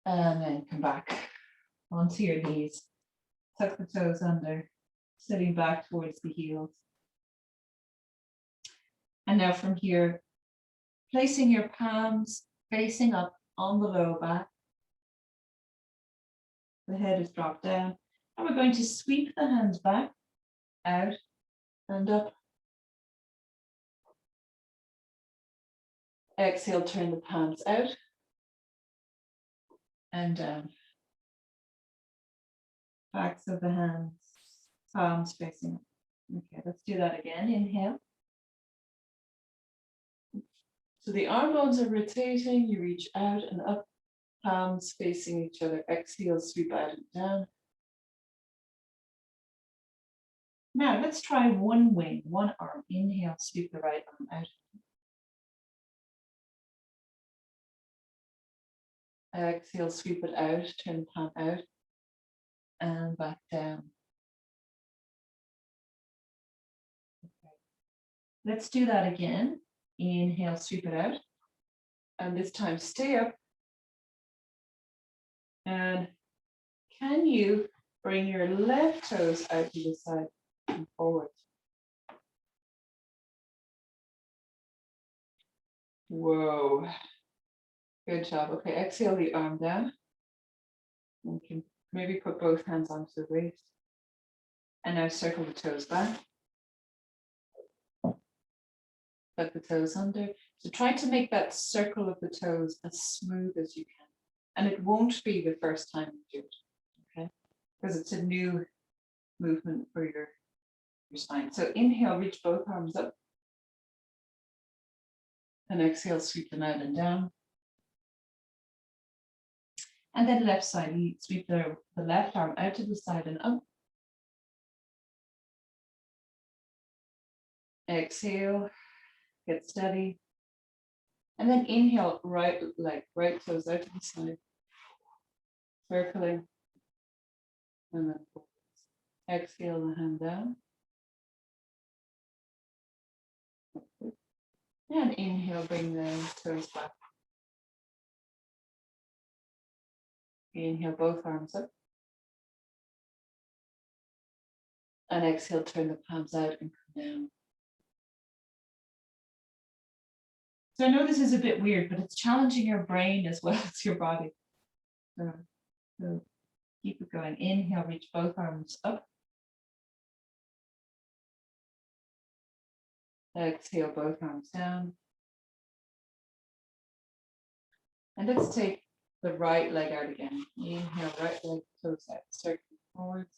And then come back onto your knees. Tuck the toes under, sitting back towards the heels. And now from here, placing your palms facing up on the low back. The head is dropped down. And we're going to sweep the hands back, out, and up. Exhale, turn the palms out and down. Backs of the hands, palms facing up. Okay, let's do that again. Inhale. So the arm bones are rotating. You reach out and up, palms facing each other. Exhale, sweep out and down. Now let's try one wing, one arm. Inhale, sweep the right arm out. Exhale, sweep it out, turn the palm out and back down. Okay. Let's do that again. Inhale, sweep it out. And this time stay up. And can you bring your left toes out to the side and forward? Whoa. Good job. Okay, exhale the arm down. You can maybe put both hands onto the waist. And now circle the toes back. Tuck the toes under. So try to make that circle of the toes as smooth as you can. And it won't be the first time you do it, okay? Because it's a new movement for your spine. So inhale, reach both arms up. And exhale, sweep them out and down. And then left side, you sweep the left arm out to the side and up. Exhale, get steady. And then inhale, right leg, right toes out to the side. Circling. And then forwards. Exhale the hand down. And inhale, bring the toes back. Inhale, both arms up. And exhale, turn the palms out and come down. So I know this is a bit weird, but it's challenging your brain as well as your body. So keep it going. Inhale, reach both arms up. Exhale, both arms down. And let's take the right leg out again. Inhale, right leg, toes out, circle forwards.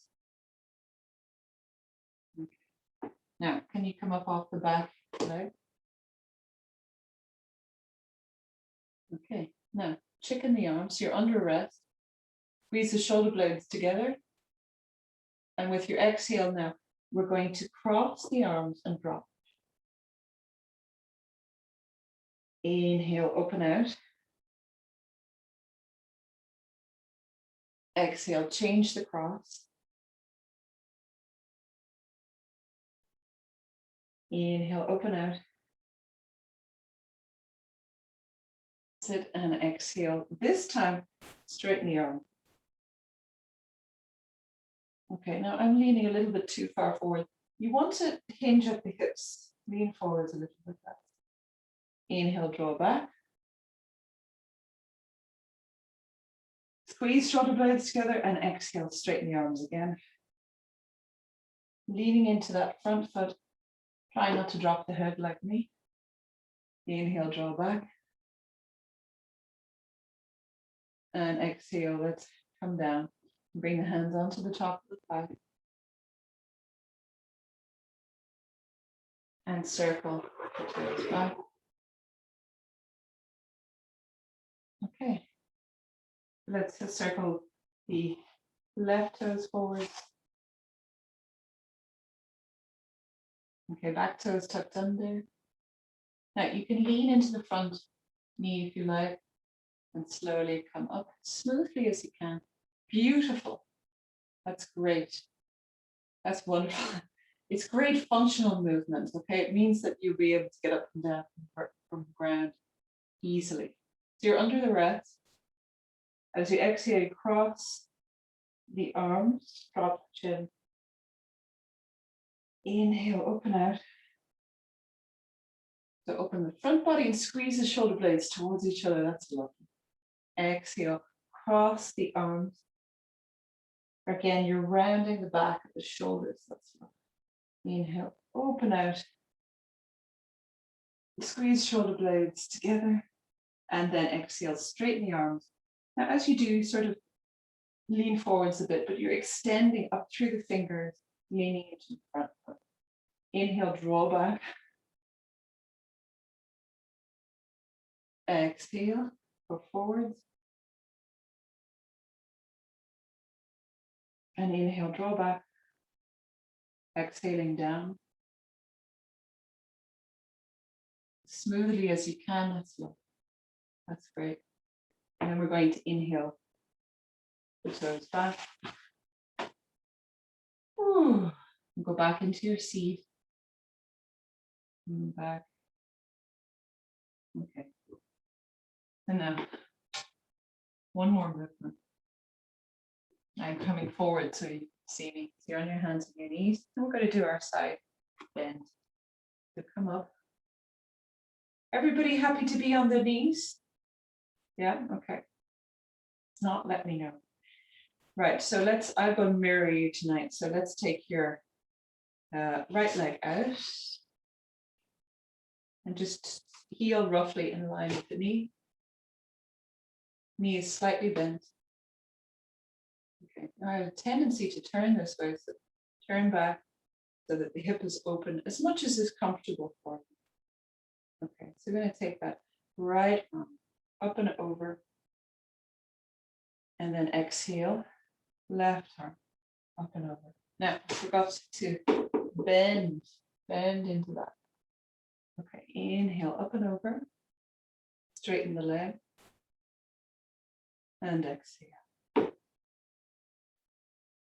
Okay. Now, can you come up off the back leg? Okay, now chicken the arms, you're under rest. Squeeze the shoulder blades together. And with your exhale now, we're going to cross the arms and drop. Inhale, open out. Exhale, change the cross. Inhale, open out. Sit and exhale. This time, straighten the arm. Okay, now I'm leaning a little bit too far forward. You want to hinge at the hips. Lean forwards a little bit. Inhale, draw back. Squeeze shoulder blades together and exhale, straighten the arms again. Leaning into that front foot. Try not to drop the head like me. Inhale, draw back. And exhale, let's come down. Bring the hands onto the top of the thigh. And circle the toes back. Okay. Let's just circle the left toes forward. Okay, back toes tucked under. Now you can lean into the front knee if you like, and slowly come up smoothly as you can. Beautiful. That's great. That's wonderful. It's great functional movement, okay? It means that you'll be able to get up and down from the ground easily. So you're under the rest. As you exhale, cross the arms, drop the chin. Inhale, open out. So open the front body and squeeze the shoulder blades towards each other. That's lovely. Exhale, cross the arms. Again, you're rounding the back of the shoulders. That's lovely. Inhale, open out. Squeeze shoulder blades together. And then exhale, straighten the arms. Now, as you do, sort of lean forwards a bit, but you're extending up through the fingers, leaning into the front foot. Inhale, draw back. Exhale, go forwards. And inhale, draw back. Exhaling down. Smoothly as you can, that's lovely. That's great. And then we're going to inhale the toes back. Ooh. Go back into your seat. And back. Okay. And now, one more movement. I'm coming forward so you see me. So you're on your hands and your knees. And we're going to do our side bend. So come up. Everybody happy to be on their knees? Yeah, okay. If not, let me know. Right, so I'm going to mirror you tonight. So let's take your right leg out. And just heel roughly in line with the knee. Knee is slightly bent. Okay, now I have a tendency to turn this way, so turn back so that the hip is open as much as is comfortable for you. Okay, so we're going to take that right arm up and over, and then exhale, left arm up and over. Now, I forgot to bend into that. Okay, inhale, up and over, straighten the leg, and exhale.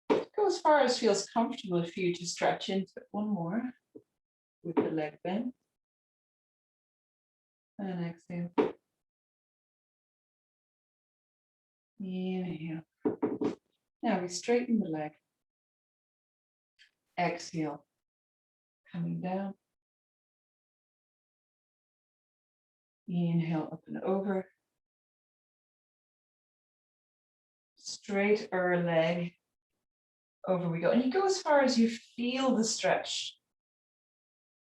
Go as far as feels comfortable for you to stretch into it. One more with the leg bent. And exhale. Inhale. Now we straighten the leg. Exhale. Coming down. Inhale, up and over. Straight our leg. Over we go. And you go as far as you feel the stretch.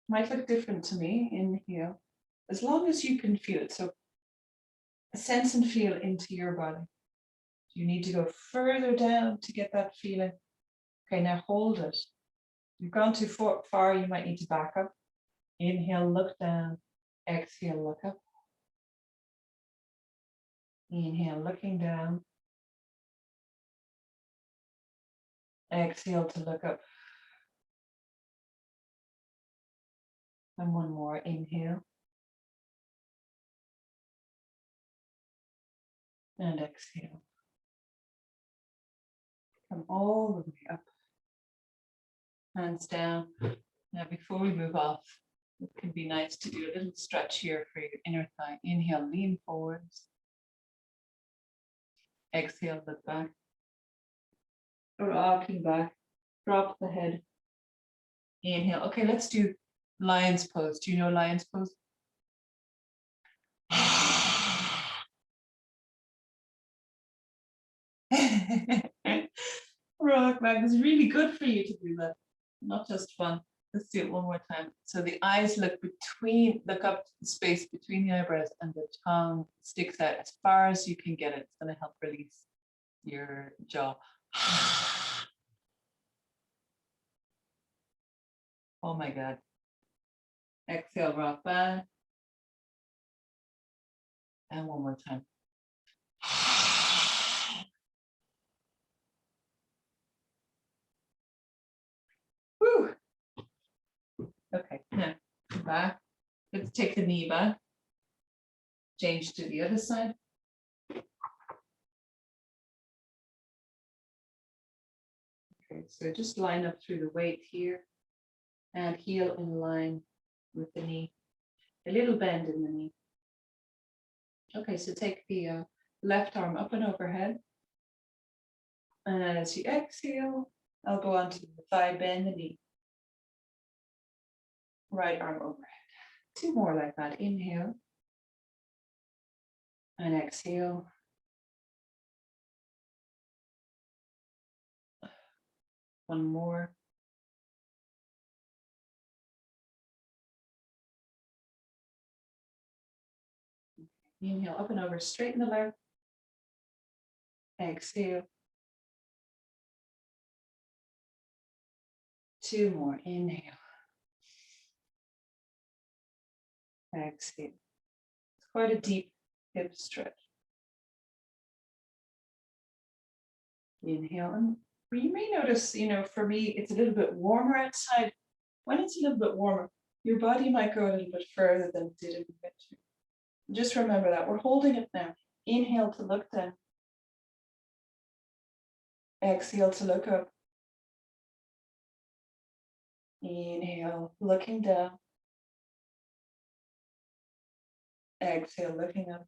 Might look different to me. Inhale. As long as you can feel it. So sense and feel into your body. You need to go further down to get that feeling. Okay, now hold it. You've gone too far, you might need to back up. Inhale, look down. Exhale, look up. Inhale, looking down. Exhale to look up. And one more, inhale. And exhale. Come all the way up. Hands down. Now before we move off, it can be nice to do a little stretch here for your inner thigh. Inhale, lean forwards. Exhale, look back. Rocking back. Drop the head. Inhale. Okay, let's do lion's pose. Do you know lion's pose? Rock back. It's really good for you to do that. Not just fun. Let's do it one more time. So the eyes look up to the space between the eyebrows, and the tongue sticks out as far as you can get it. It's going to help release your jaw. Oh my God. Exhale, rock back. And one more time. Woo. Okay, now back. Let's take the knee back. Change to the other side. Okay, so just line up through the weight here and heel in line with the knee. A little bend in the knee. Okay, so take the left arm up and overhead. And as you exhale, elbow onto the thigh, bend the knee. Right arm overhead. 2 more like that. Inhale. And exhale. One more. Inhale, up and over, straighten the leg. Exhale. 2 more. Inhale. Exhale. It's quite a deep hip stretch. Inhale. And you may notice, for me, it's a little bit warmer outside. When it's a little bit warmer, your body might go a little bit further than it did in the winter. Just remember that. We're holding it now. Inhale to look down. Exhale to look up. Inhale, looking down. Exhale, looking up.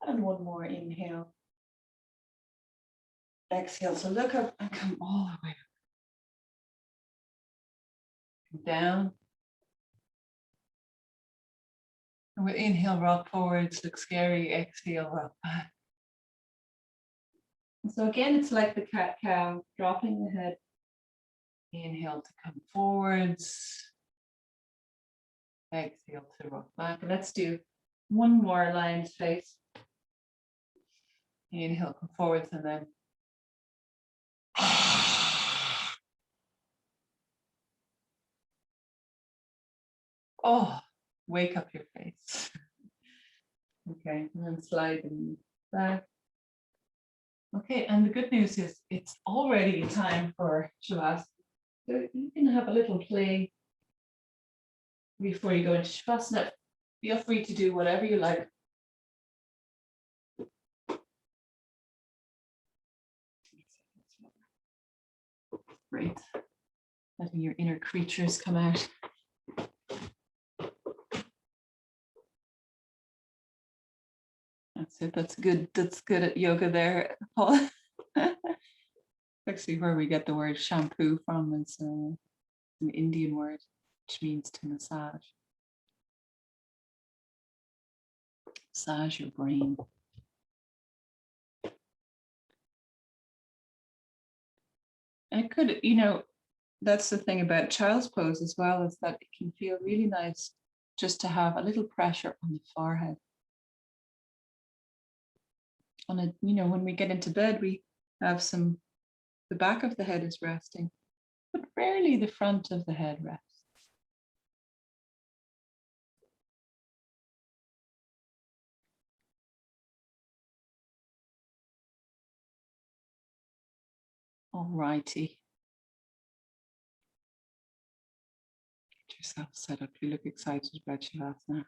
And one more inhale. Exhale to look up and come all the way up. Down. And with inhale, rock forwards, look scary. Exhale, rock back. And so again, it's like the cat-cow, dropping the head. Inhale to come forwards. Exhale to rock back. And let's do one more lion's face. Inhale, come forwards, and then oh, wake up your face. Okay, and then slide them back. Okay, and the good news is it's already time for Shavasana. So you can have a little play before you go into Shavasana. Feel free to do whatever you like. Great. Letting your inner creatures come out. That's it. That's good. That's good at yoga there, Paul. Actually, where we get the word shampoo from is an Indian word, which means to massage. Massage your brain. And it could, that's the thing about child's pose as well, is that it can feel really nice just to have a little pressure on the forehead. When we get into bed, we have the back of the head is resting, but rarely the front of the head rests. All righty. Get yourself set up. You look excited about Shavasana.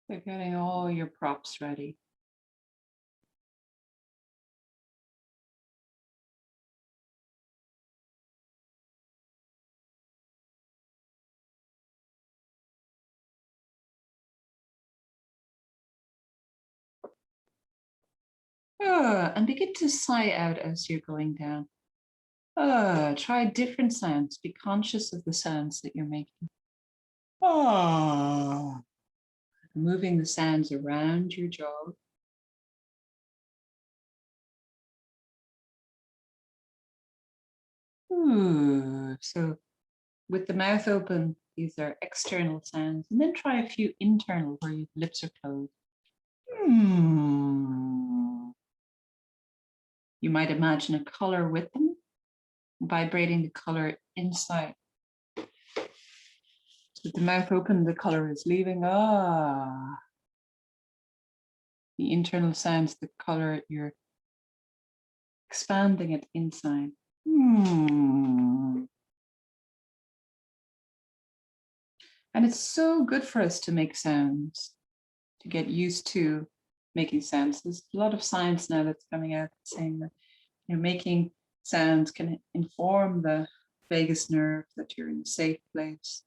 They're getting all your props ready. And begin to sigh out as you're going down. Try different sounds. Be conscious of the sounds that you're making. Moving the sounds around your jaw. So with the mouth open, these are external sounds. And then try a few internal where your lips are closed. You might imagine a color with them, vibrating the color inside. With the mouth open, the color is leaving. The internal sounds, the color, you're expanding it inside. And it's so good for us to make sounds, to get used to making sounds. There's a lot of science now that's coming out saying that making sounds can inform the vagus nerve that you're in a safe place.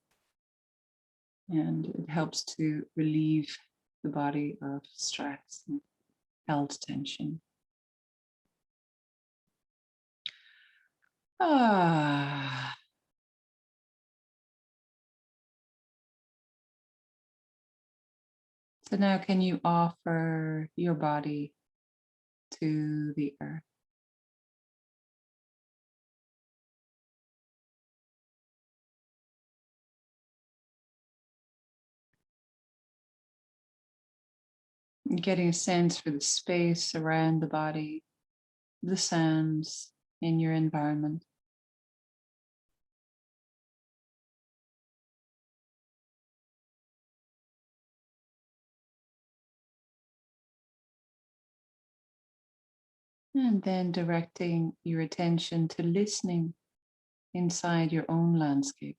And it helps to relieve the body of stress and held tension. So now can you offer your body to the earth? Getting a sense for the space around the body, the sounds in your environment. And then directing your attention to listening inside your own landscape.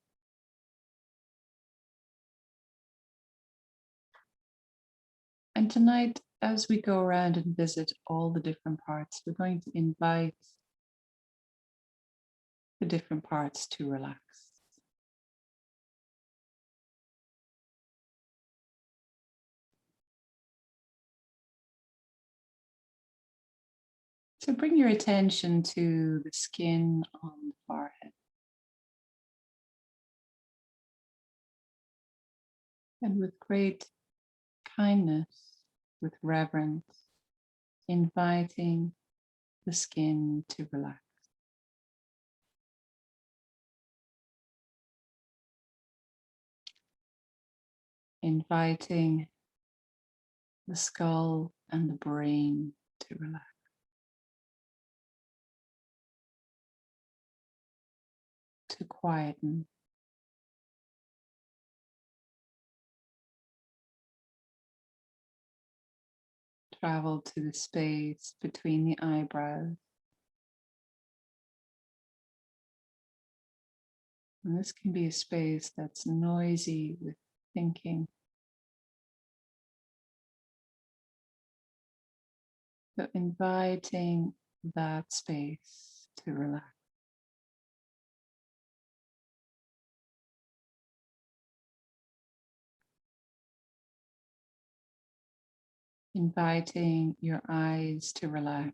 And tonight, as we go around and visit all the different parts, we're going to invite the different parts to relax. So bring your attention to the skin on the forehead. And with great kindness, with reverence, inviting the skin to relax. Inviting the skull and the brain to relax. To quieten. Travel to the space between the eyebrows. And this can be a space that's noisy with thinking. So inviting that space to relax. Inviting your eyes to relax.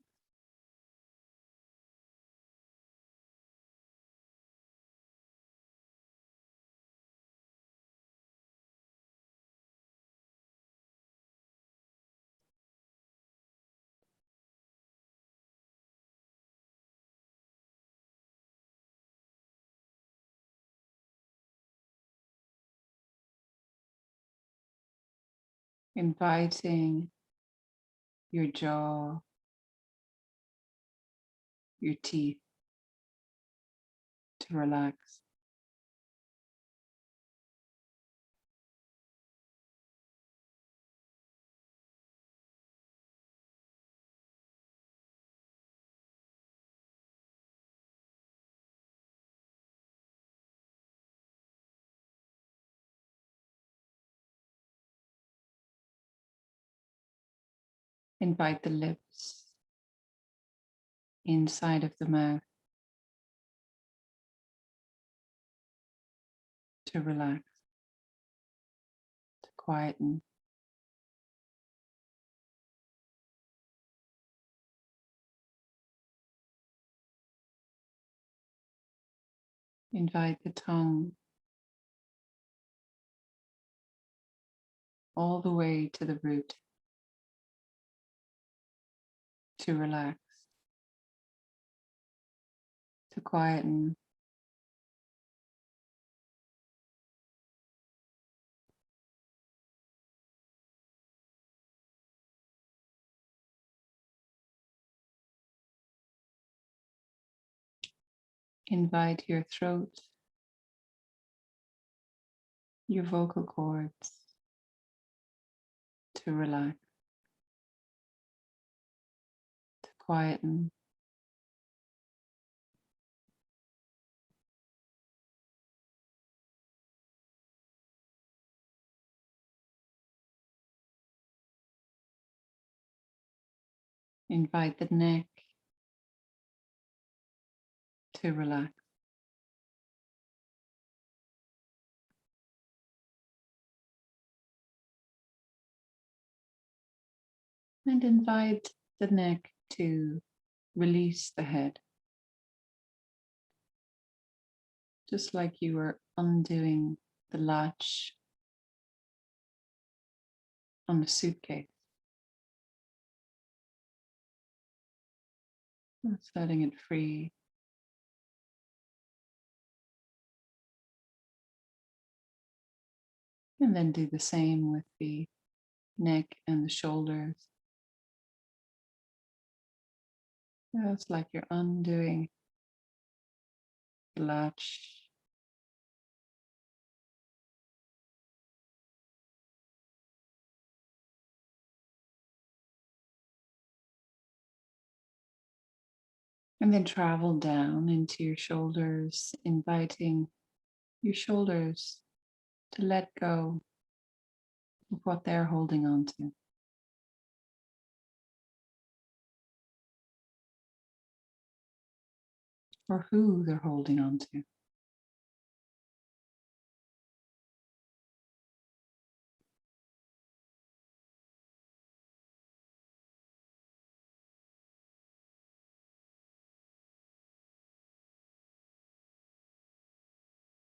Inviting your jaw, your teeth to relax. Invite the lips inside of the mouth to relax, to quieten. Invite the tongue all the way to the root to relax, to quieten. Invite your throat, your vocal cords to relax, to quieten. Invite the neck to relax. And invite the neck to release the head, just like you were undoing the latch on the suitcase. Setting it free. And then do the same with the neck and the shoulders. It's like you're undoing the latch. And then travel down into your shoulders, inviting your shoulders to let go of what they're holding on to. Or who they're holding on to.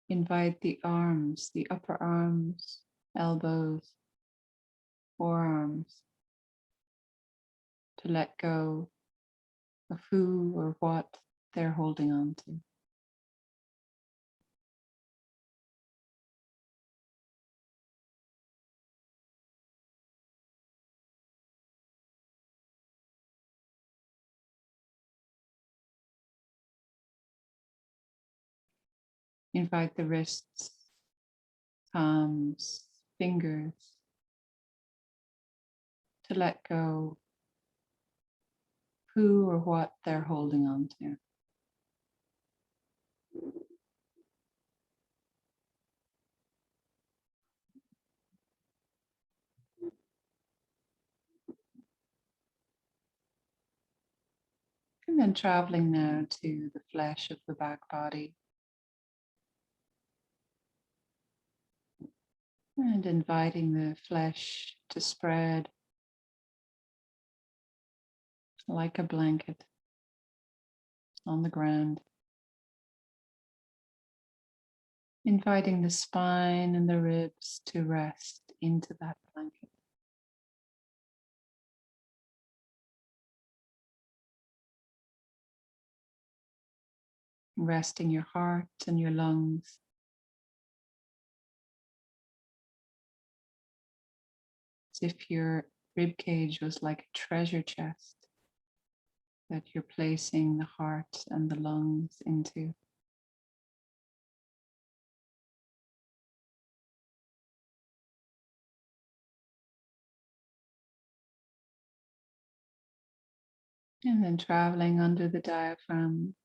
Invite the arms, the upper arms, elbows, forearms to let go of who or what they're holding on to. Invite the wrists, palms, fingers to let go who or what they're holding on to. And then traveling now to the flesh of the back body. And inviting the flesh to spread like a blanket on the ground. Inviting the spine and the ribs to rest into that blanket. Resting your heart and your lungs. As if your rib cage was like a treasure chest that you're placing the heart and the lungs into. And then traveling under the diaphragm.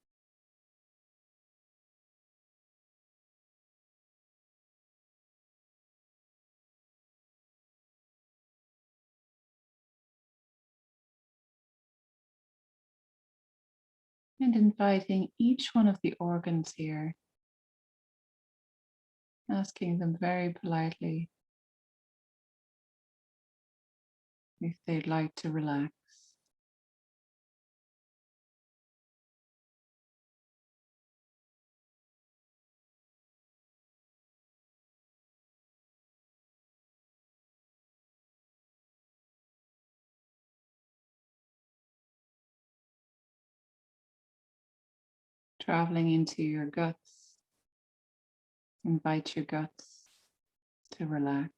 And inviting each one of the organs here, asking them very politely if they'd like to relax. Traveling into your guts, invite your guts to relax.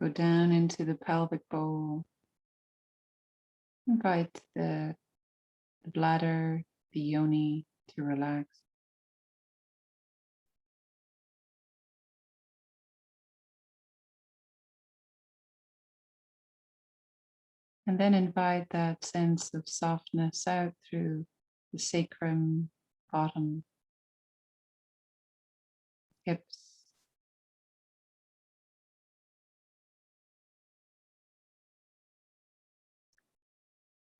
Go down into the pelvic bowl. Invite the bladder, the yoni to relax. And then invite that sense of softness out through the sacrum, bottom, hips.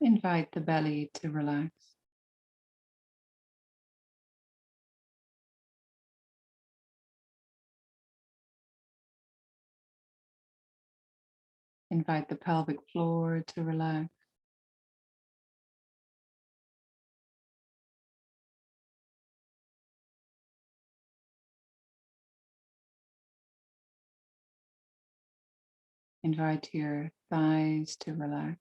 Invite the belly to relax. Invite the pelvic floor to relax. Invite your thighs to relax.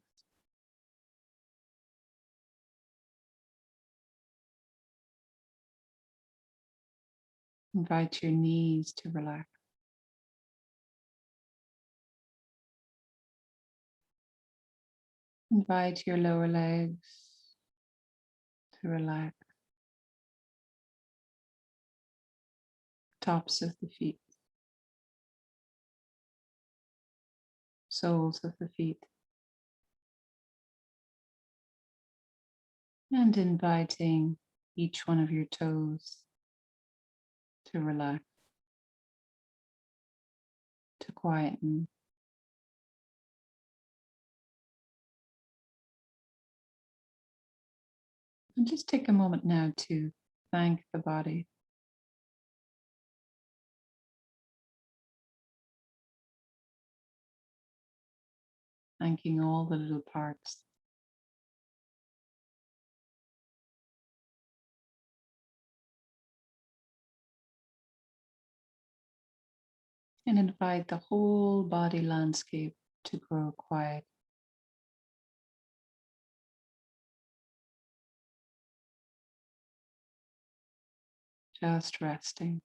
Invite your knees to relax. Invite your lower legs to relax. Tops of the feet. Soles of the feet. And inviting each one of your toes to relax, to quieten. And just take a moment now to thank the body. Thanking all the little parts. And invite the whole body landscape to grow quiet. Just resting.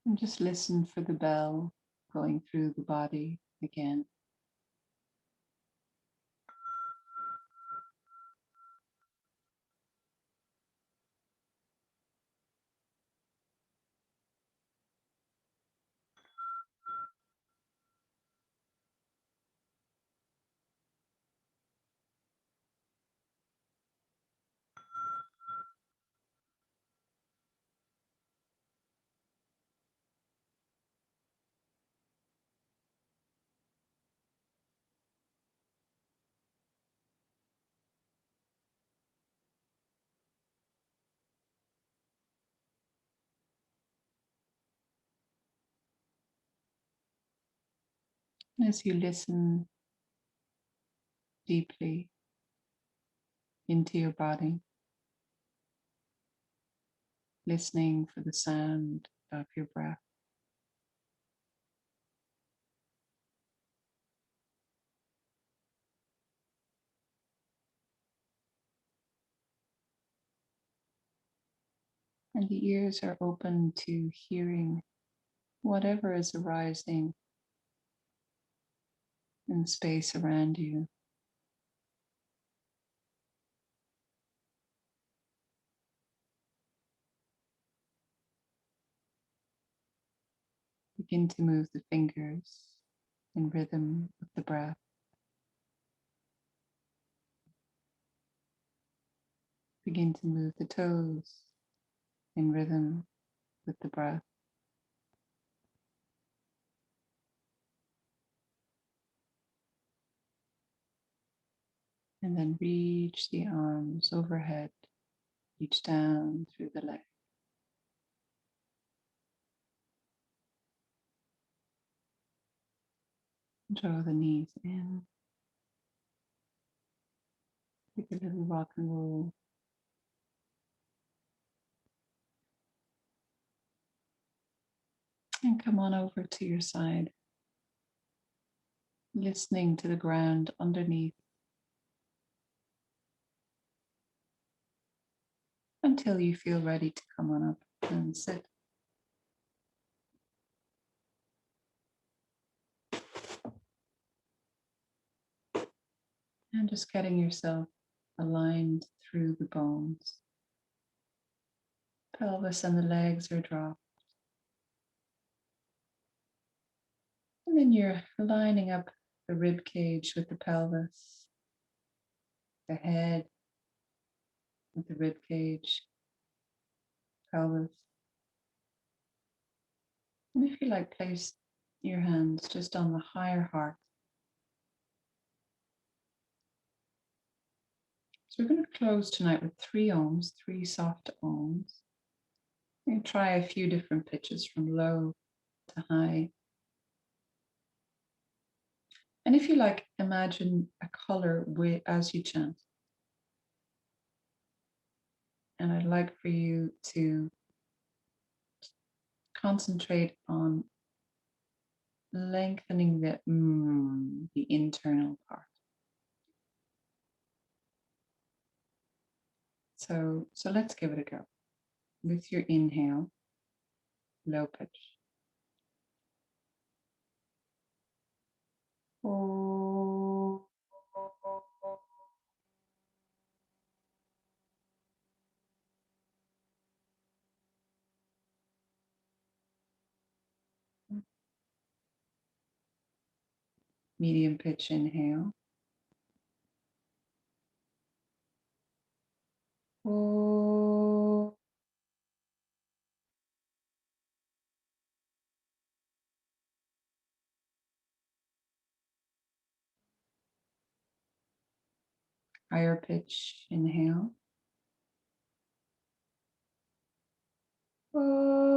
And just listen for the bell going through the body again. As you listen deeply into your body, listening for the sound of your breath. And the ears are open to hearing whatever is arising in the space around you. Begin to move the fingers in rhythm with the breath. Begin to move the toes in rhythm with the breath. And then reach the arms overhead, reach down through the leg. Draw the knees in. Take a little rock and roll. And come on over to your side, listening to the ground underneath until you feel ready to come on up and sit. And just getting yourself aligned through the bones. Pelvis and the legs are dropped. And then you're lining up the rib cage with the pelvis, the head with the rib cage, pelvis. And if you like, place your hands just on the higher heart. So we're going to close tonight with 3 ohms, 3 soft ohms. You try a few different pitches from low to high. And if you like, imagine a color as you chant. And I'd like for you to concentrate on lengthening the internal part. So let's give it a go. With your inhale, low pitch. Oh. Medium pitch inhale. Oh. Higher pitch inhale. Oh.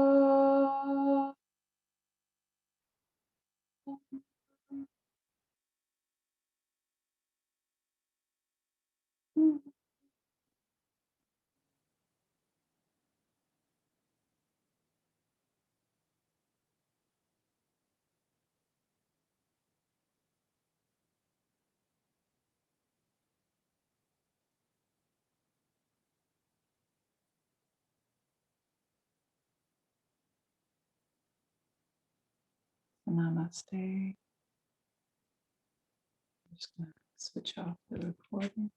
Namaste. I'm just gonna switch off the recording.